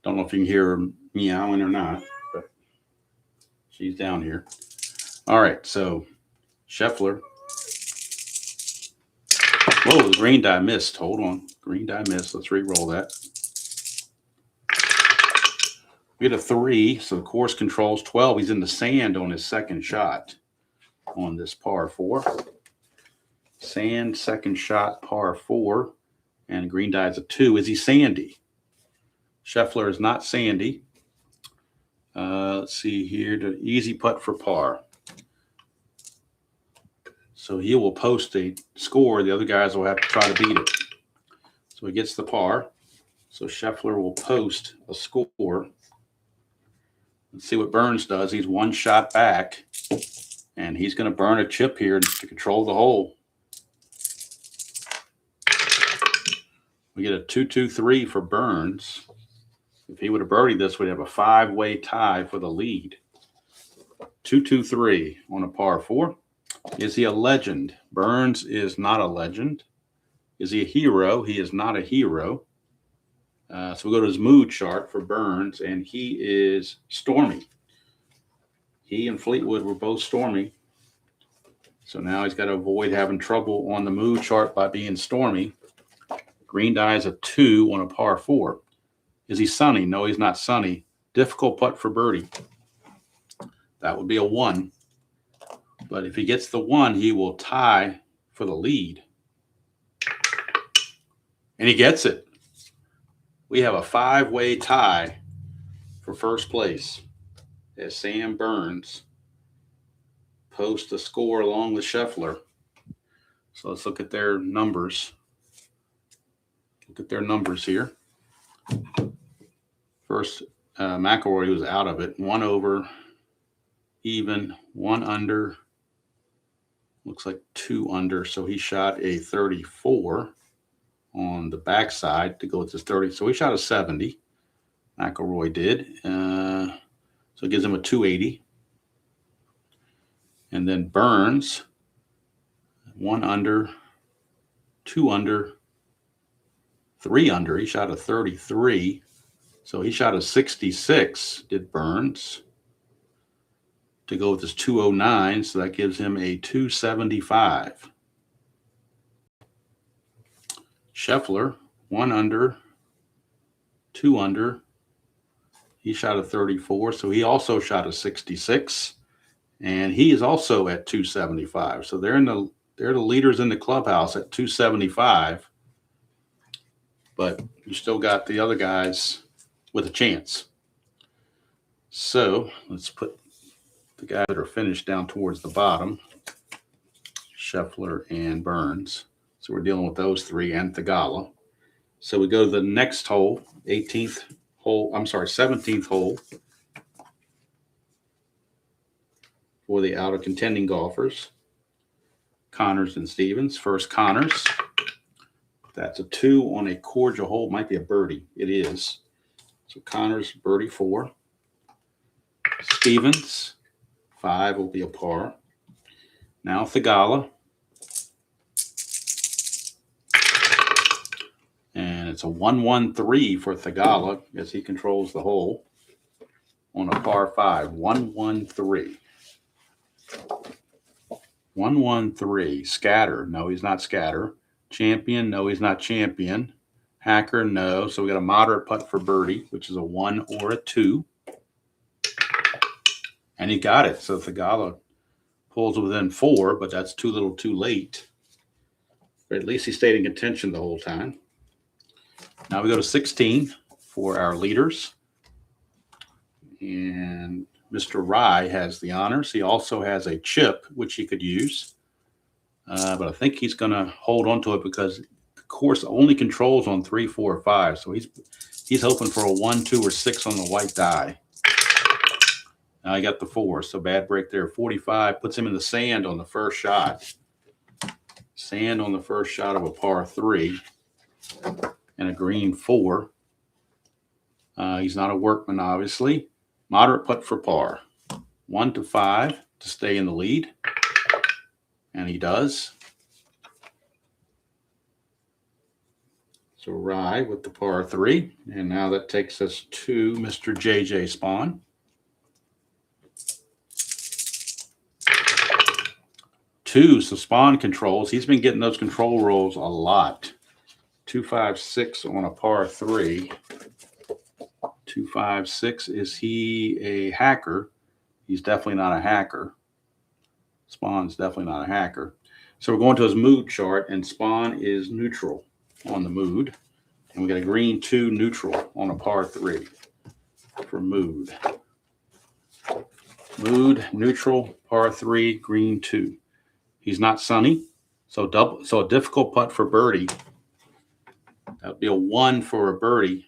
don't know if you can hear her meowing or not, but she's down here. All right, so Scheffler. Whoa, the green die missed. Hold on. Green die missed. Let's re-roll that. We get a 3, so the course controls 12. He's in the sand on his second shot on this par 4. Sand, second shot, par 4. And green die is a 2. Is he sandy? Scheffler is not sandy. Let's see here. The easy putt for par. So he will post a score. The other guys will have to try to beat it. So he gets the par. So Scheffler will post a score. Let's see what Burns does. He's 1 shot back. And he's going to burn a chip here to control the hole. We get a 2-2-3 for Burns. If he would have birdied this, we'd have a 5-way tie for the lead. 2-2-3 on a par 4. Is he a legend? Burns is not a legend. Is he a hero? He is not a hero. So we'll go to his mood chart for Burns, and he is stormy. He and Fleetwood were both stormy. So now he's got to avoid having trouble on the mood chart by being stormy. Green die is a 2 on a par 4. Is he sunny? No, he's not sunny. Difficult putt for birdie. That would be a 1. But if he gets the 1, he will tie for the lead. And he gets it. We have a 5-way tie for first place as Sam Burns posts a score along with Scheffler. So let's look at their numbers. Look at their numbers here. First, McIlroy was out of it. 1 over, even, 1 under. Looks like 2 under. So he shot a 34 on the backside to go with his 30. So he shot a 70. McIlroy did. So it gives him a 280. And then Burns, 1 under, 2 under, 3 under. He shot a 33. So he shot a 66, did Burns, to go with his 209. So that gives him a 275. Scheffler, 1 under, 2 under. He shot a 34, so he also shot a 66, and he is also at 275. So they're the leaders in the clubhouse at 275, but you still got the other guys with a chance. So let's put the guys that are finished down towards the bottom, Scheffler and Burns. So we're dealing with those three and Thagala. So we go to the next hole, 17th hole for the out of contending golfers. Connors and Stevens. First, Connors. That's a 2 on a cordial hole. Might be a birdie. It is. So Connors, birdie 4. Stevens, 5 will be a par. Now Thagala. And it's a 1-1-3 for Thagala as he controls the hole on a par 5. 1-1-3. 1-1-3. Scatter. No, he's not Scatter. Champion. No, he's not Champion. Hacker. No. So we got a moderate putt for birdie, which is a 1 or a 2. And he got it. So Thagala pulls within 4, but that's too little too late. But at least he stayed in contention the whole time. Now we go to 16 for our leaders. And Mr. Rye has the honors. He also has a chip, which he could use. But I think he's going to hold on to it because the course only controls on 3, 4, 5. So he's hoping for a 1, 2, or 6 on the white die. Now I got the 4, so bad break there. 45 puts him in the sand on the first shot. Sand on the first shot of a par 3 and a green 4. He's not a workman, obviously. Moderate putt for par. 1 to 5 to stay in the lead. And he does. So Rye with the par 3. And now that takes us to Mr. JJ Spawn. So Spawn controls. He's been getting those control rolls a lot. 2-5-6 on a par 3. 2-5-6. Is he a hacker? He's definitely not a hacker. Spawn's definitely not a hacker. So we're going to his mood chart, and Spawn is neutral on the mood. And we got a green 2 neutral on a par 3 for mood. Mood, neutral, par 3, green 2. He's not sunny, so a difficult putt for birdie. That would be a 1 for a birdie.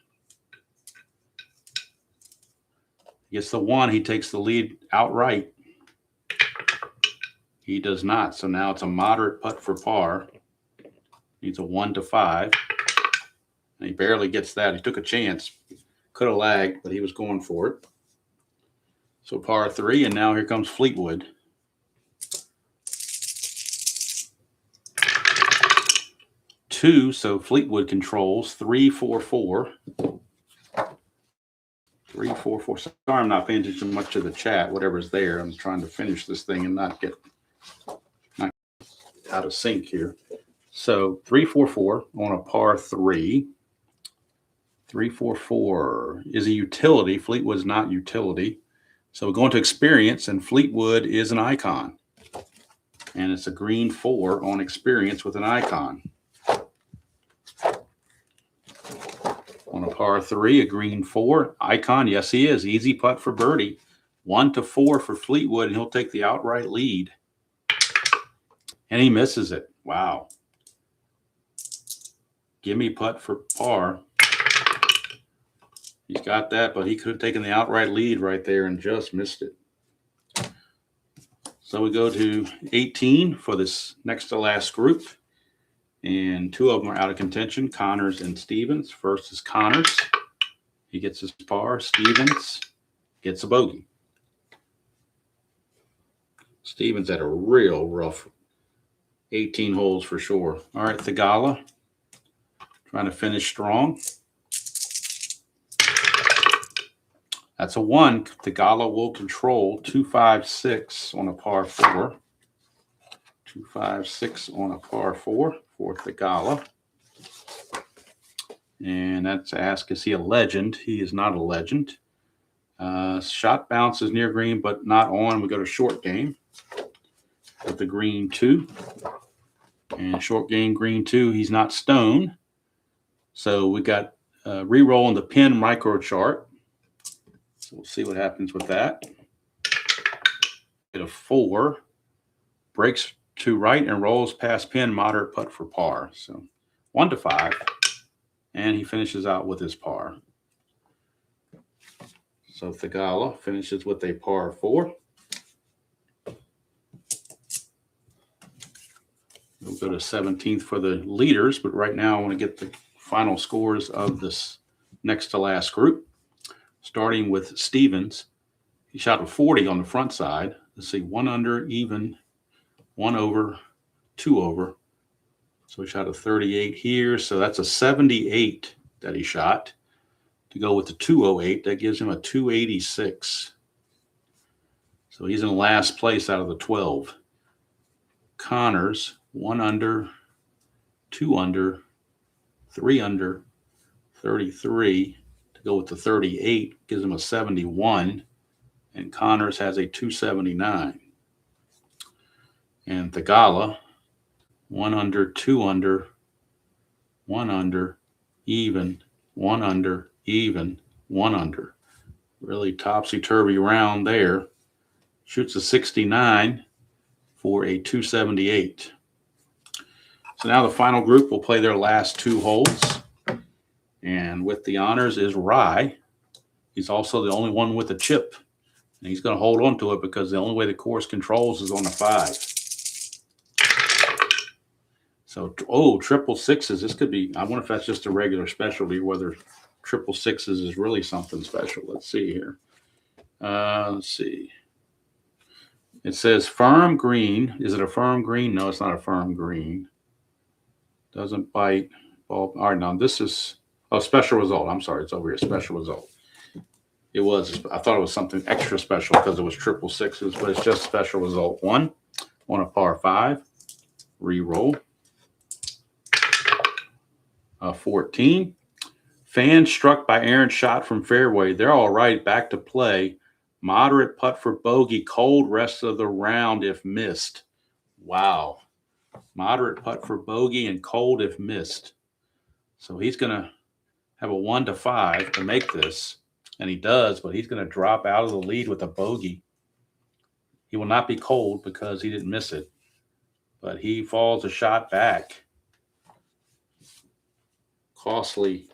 He gets the 1, he takes the lead outright. He does not, so now it's a moderate putt for par. Needs a 1 to 5. And he barely gets that. He took a chance. Could have lagged, but he was going for it. So par 3, and now here comes Fleetwood. 2, so Fleetwood controls 3-4-4. 3-4-4. Sorry, I'm not paying attention much to the chat. Whatever's there, I'm trying to finish this thing and not get out of sync here. So 3-4-4 on a par 3. 3-4-4 is a utility. Fleetwood's not utility. So we're going to experience, and Fleetwood is an icon. And it's a green 4 on experience with an icon. On a par 3, a green 4. Icon, yes, he is. Easy putt for birdie. 1 to 4 for Fleetwood, and he'll take the outright lead. And he misses it. Wow. Gimme putt for par. He's got that, but he could have taken the outright lead right there and just missed it. So we go to 18 for this next to last group. And 2 of them are out of contention, Connors and Stevens. First is Connors. He gets his par. Stevens gets a bogey. Stevens had a real rough 18 holes for sure. All right, Thagala trying to finish strong. That's a 1. Tagala will control 256 on a par 4. 256 on a par 4 for Tagala. And that's asked, is he a legend? He is not a legend. Shot bounce is near green, but not on. We go to short game with the green 2. And short game green 2, he's not stone. So we got re-roll in the pin micro chart. So we'll see what happens with that. Get a 4. Breaks to right and rolls past pin, moderate putt for par. So 1 to 5. And he finishes out with his par. So Tagala finishes with a par 4. We'll go to 17th for the leaders, but right now I want to get the final scores of this next to last group. Starting with Stevens. He shot a 40 on the front side. Let's see, 1 under, even, 1 over, 2 over. So he shot a 38 here. So that's a 78 that he shot. To go with the 208, that gives him a 286. So he's in last place out of the 12. Connors, 1 under, 2 under, 3 under, 33. To go with the 38 gives him a 71. And Connors has a 279. And Tagala, 1 under, 2 under, 1 under, even, 1 under, even, 1 under. Really topsy-turvy round there. Shoots a 69 for a 278. So now the final group will play their last 2 holes. And with the honors is Rye. He's also the only one with a chip. And he's going to hold on to it because the only way the course controls is on a 5. So, triple sixes. This could be, I wonder if that's just a regular specialty, whether triple sixes is really something special. Let's see here. Let's see. It says firm green. Is it a firm green? No, it's not a firm green. Doesn't bite. Ball. All right, now this is, special result. I'm sorry, it's over here, special result. It was, I thought it was something extra special because it was triple sixes, but it's just special result 1 on a par 5. Re-roll. 14. Fan struck by Aaron shot from fairway. They're all right. Back to play. Moderate putt for bogey. Cold rest of the round if missed. Wow. Moderate putt for bogey and cold if missed. So he's going to have a 1 to 5 to make this. And he does, but he's going to drop out of the lead with a bogey. He will not be cold because he didn't miss it. But he falls a shot back. Costly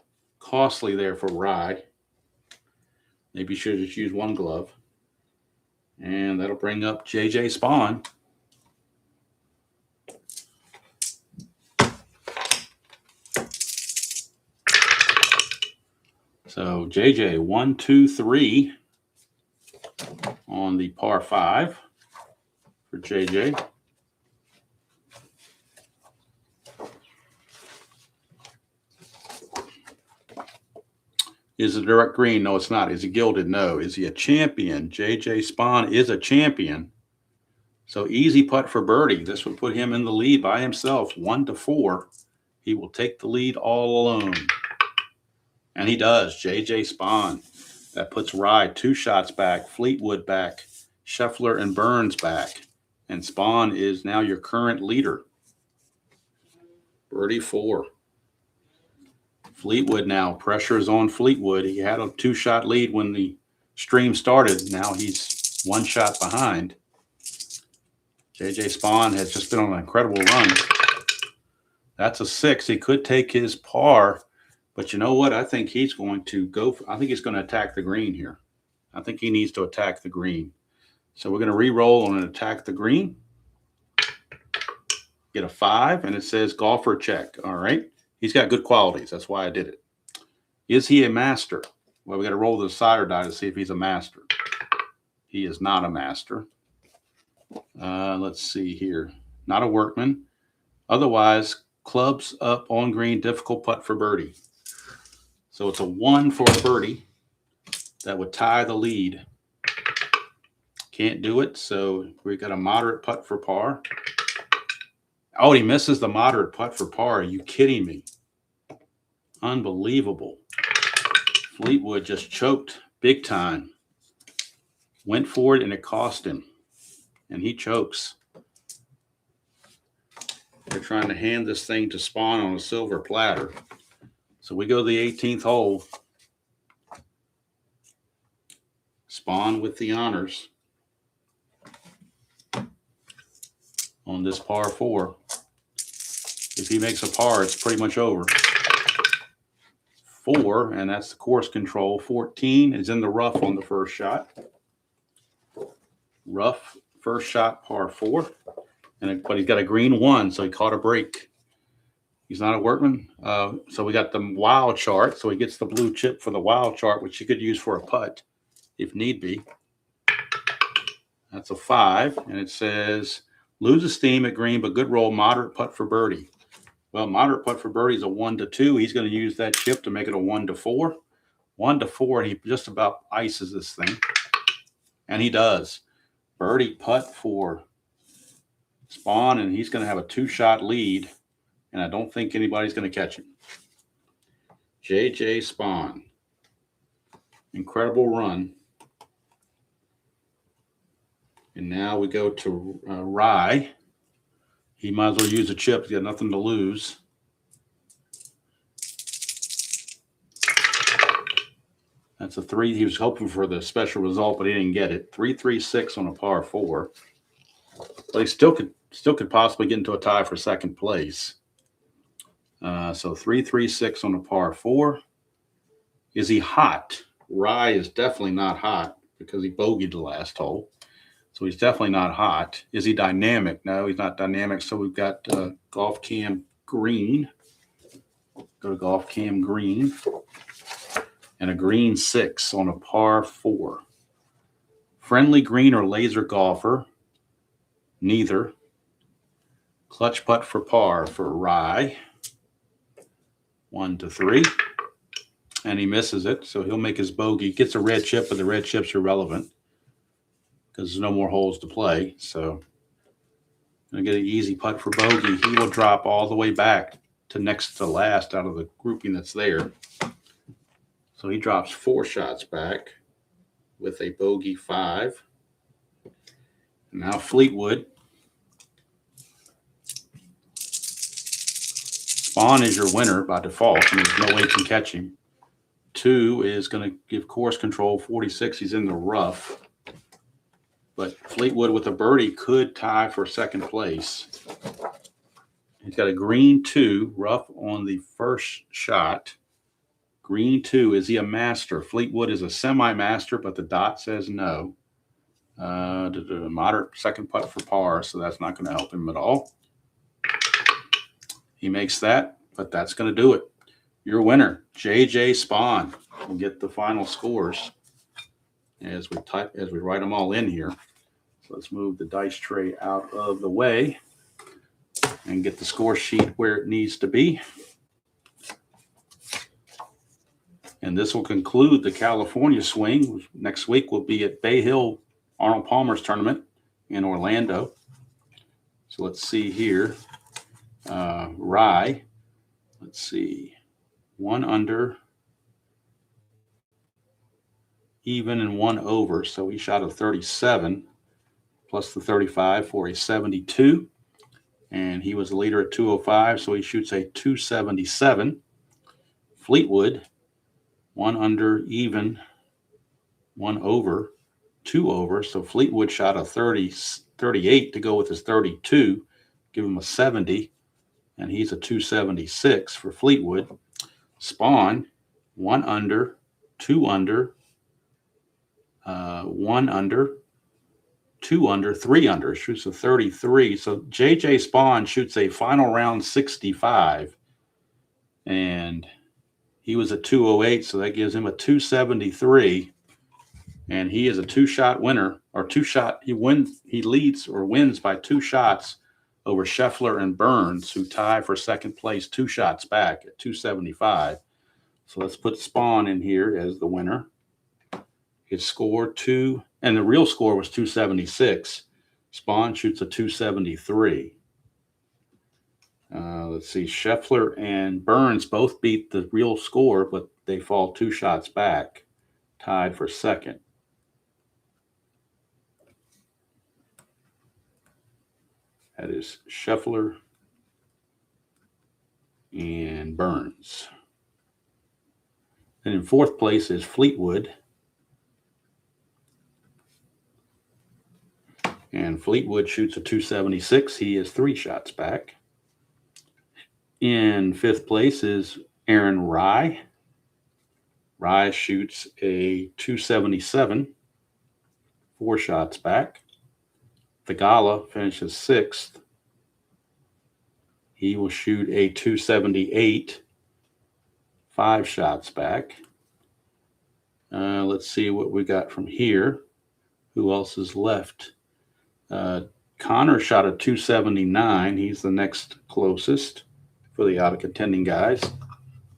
there for Rye. Maybe should have just used 1 glove. And that'll bring up JJ Spawn. So JJ 1, 2, 3 on the par 5 for JJ. Is it direct green? No, it's not. Is he gilded? No. Is he a champion? JJ Spawn is a champion. So easy putt for birdie. This would put him in the lead by himself, 1 to 4. He will take the lead all alone. And he does. JJ Spawn. That puts Rye 2 shots back, Fleetwood back, Scheffler and Burns back. And Spawn is now your current leader. Birdie 4. Fleetwood now. Pressure is on Fleetwood. He had a 2-shot lead when the stream started. Now he's 1 shot behind. JJ Spawn has just been on an incredible run. That's a 6. He could take his par, but you know what? I think he's going to I think he's going to attack the green here. I think he needs to attack the green. So we're going to re-roll on an attack the green. Get a 5, and it says golfer check. All right. He's got good qualities. That's why I did it. Is he a master? Well, we got to roll the decider die to see if he's a master. He is not a master. Let's see here. Not a workman. Otherwise, clubs up on green, difficult putt for birdie. So it's a 1 for a birdie. that would tie the lead. Can't do it, so we got a moderate putt for par. Oh, he misses the moderate putt for par. Are you kidding me? Unbelievable. Fleetwood just choked big time. Went for it, and it cost him. And he chokes. They're trying to hand this thing to Spawn on a silver platter. So we go to the 18th hole. Spawn with the honors on this par 4. If he makes a par, it's pretty much over. 4, and that's the course control. 14 is in the rough on the first shot. Rough first shot, par 4. But he's got a green 1, so he caught a break. He's not a workman. So we got the wild chart. So he gets the blue chip for the wild chart, which you could use for a putt if need be. That's a 5, and it says loses steam at green, but good roll, moderate putt for birdie. Well, moderate putt for birdie is a 1 to 2. He's going to use that chip to make it a 1 to 4. 1 to 4, and he just about ices this thing. And he does. Birdie putt for Spawn, and he's going to have a 2-shot lead, and I don't think anybody's going to catch him. J.J. Spawn. Incredible run. And now we go to Rye. He might as well use a chip. He's got nothing to lose. That's a 3. He was hoping for the special result, but he didn't get it. 3-3-6 on a par 4. But he still could possibly get into a tie for second place. So 3-3-6 on a par 4. Is he hot? Rye is definitely not hot because he bogeyed the last hole. So he's definitely not hot. Is he dynamic? No, he's not dynamic. So we've got Golf Cam Green. Go to Golf Cam Green. And a green 6 on a par 4. Friendly green or laser golfer. Neither. Clutch putt for par for Rye. 1 to 3. And he misses it. So he'll make his bogey. Gets a red chip, but the red chip's irrelevant because there's no more holes to play. So going to get an easy putt for bogey. He will drop all the way back to next to last out of the grouping that's there. So he drops 4 shots back with a bogey 5. Now Fleetwood. Spawn is your winner by default. I mean, there's no way you can catch him. 2 is going to give course control 46. He's in the rough. But Fleetwood with a birdie could tie for second place. He's got a green 2, rough on the first shot. Green 2. Is he a master? Fleetwood is a semi-master, but the dot says no. Moderate second putt for par, so that's not going to help him at all. He makes that, but that's going to do it. Your winner, J.J. Spawn. We'll get the final scores as we write them all in here. So let's move the dice tray out of the way and get the score sheet where it needs to be. And this will conclude the California swing. Next week we'll be at Bay Hill Arnold Palmer's tournament in Orlando. So let's see here. Rye, let's see, 1 under, even, and 1 over. So he shot a 37 plus the 35 for a 72. And he was the leader at 205, so he shoots a 277. Fleetwood, 1 under, even, 1 over, 2 over. So Fleetwood shot a 38 to go with his 32, give him a 70. And he's a 276 for Fleetwood. Spawn, 1 under, 2 under, 1 under, 2 under, 3 under, shoots a 33. So J.J. Spawn shoots a final round 65. And he was a 208, so that gives him a 273. And he is a 2-shot winner, or 2-shot. He leads or wins by 2 shots over Scheffler and Burns, who tie for second place 2 shots back at 275. So let's put Spawn in here as the winner. His score and the real score was 276. Spahn shoots a 273. Let's see. Scheffler and Burns both beat the real score, but they fall 2 shots back, tied for second. That is Scheffler and Burns. And in fourth place is Fleetwood. And Fleetwood shoots a 276. He is 3 shots back. In fifth place is Aaron Rai. Rai shoots a 277, 4 shots back. Thigala finishes 6th. He will shoot a 278, 5 shots back. Let's see what we got from here. Who else is left? Connor shot a 279. He's the next closest for the out of contending guys.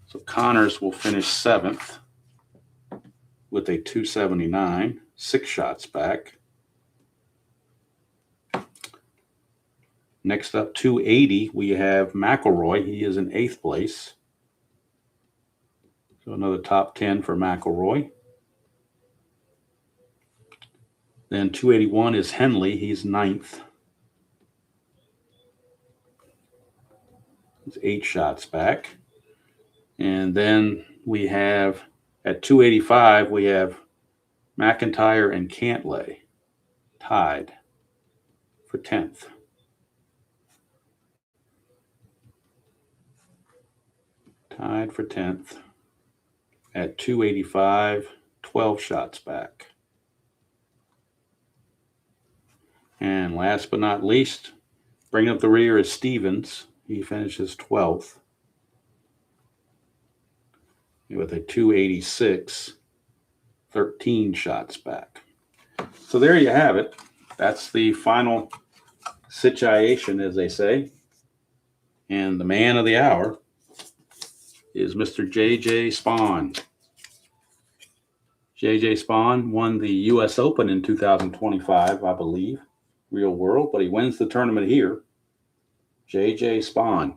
So Connors will finish 7th with a 279, 6 shots back. Next up, 280, we have McIlroy. He is in 8th place. So another top 10 for McIlroy. Then 281 is Henley. He's 9th. He's 8 shots back. And then we have, at 285, we have McIntyre and Cantlay tied for 10th. Tied for 10th at 285, 12 shots back. And last but not least, bringing up the rear is Stevens. He finishes 12th with a 286, 13 shots back. So there you have it. That's the final situation, as they say. And the man of the hour is Mr. J.J. Spahn. J.J. Spahn won the U.S. Open in 2025, I believe, real world, but he wins the tournament here. J.J. Spahn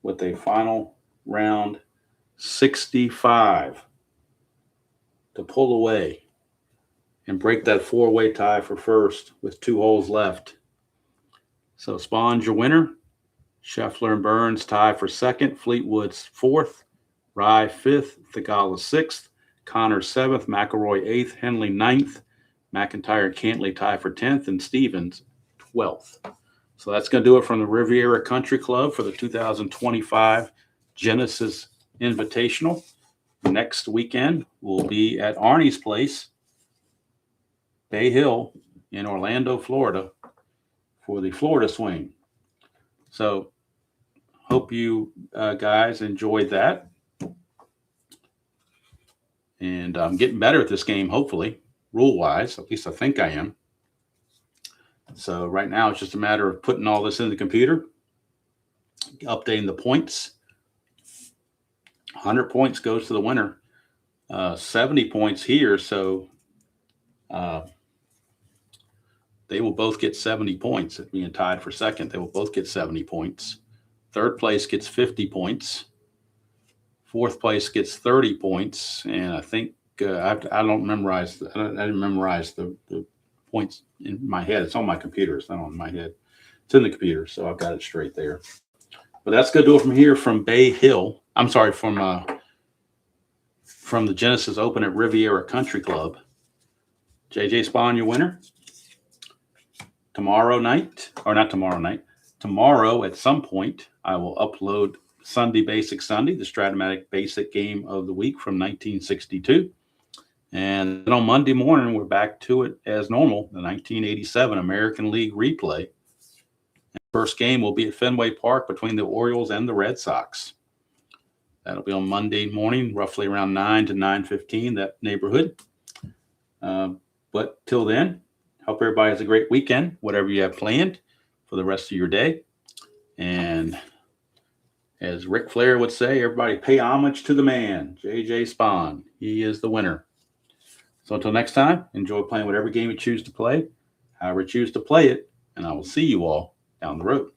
with a final round 65 to pull away and break that 4-way tie for first with 2 holes left. So Spahn's your winner. Scheffler and Burns tie for second. Fleetwood's 4th. Rai 5th, Thigala 6th, Connor 7th, McIlroy 8th, Henley 9th, McIntyre and Cantlay tie for 10th, and Stevens 12th. So that's going to do it from the Riviera Country Club for the 2025 Genesis Invitational. Next weekend, we'll be at Arnie's place, Bay Hill in Orlando, Florida, for the Florida Swing. So hope you guys enjoyed that. And I'm getting better at this game, hopefully, rule-wise. At least I think I am. So right now, it's just a matter of putting all this in the computer, updating the points. 100 points goes to the winner. 70 points here, so they will both get 70 points. At being tied for second, they will both get 70 points. Third place gets 50 points. Fourth place gets 30 points, and I think I don't memorize. I didn't memorize the points in my head. It's on my computer. It's not on my head. It's in the computer, so I've got it straight there. But that's going to do it from here from Bay Hill. I'm sorry, from the Genesis Open at Riviera Country Club. J.J. Spahn, your winner. Tomorrow at some point, I will upload Sunday Basic Sunday, the Strat-O-Matic Basic Game of the Week from 1962. And then on Monday morning, we're back to it as normal, the 1987 American League replay. And first game will be at Fenway Park between the Orioles and the Red Sox. That'll be on Monday morning, roughly around 9 to 9:15, that neighborhood. But till then, hope everybody has a great weekend, whatever you have planned for the rest of your day. And as Ric Flair would say, everybody pay homage to the man, J.J. Spahn. He is the winner. So until next time, enjoy playing whatever game you choose to play, however you choose to play it, and I will see you all down the road.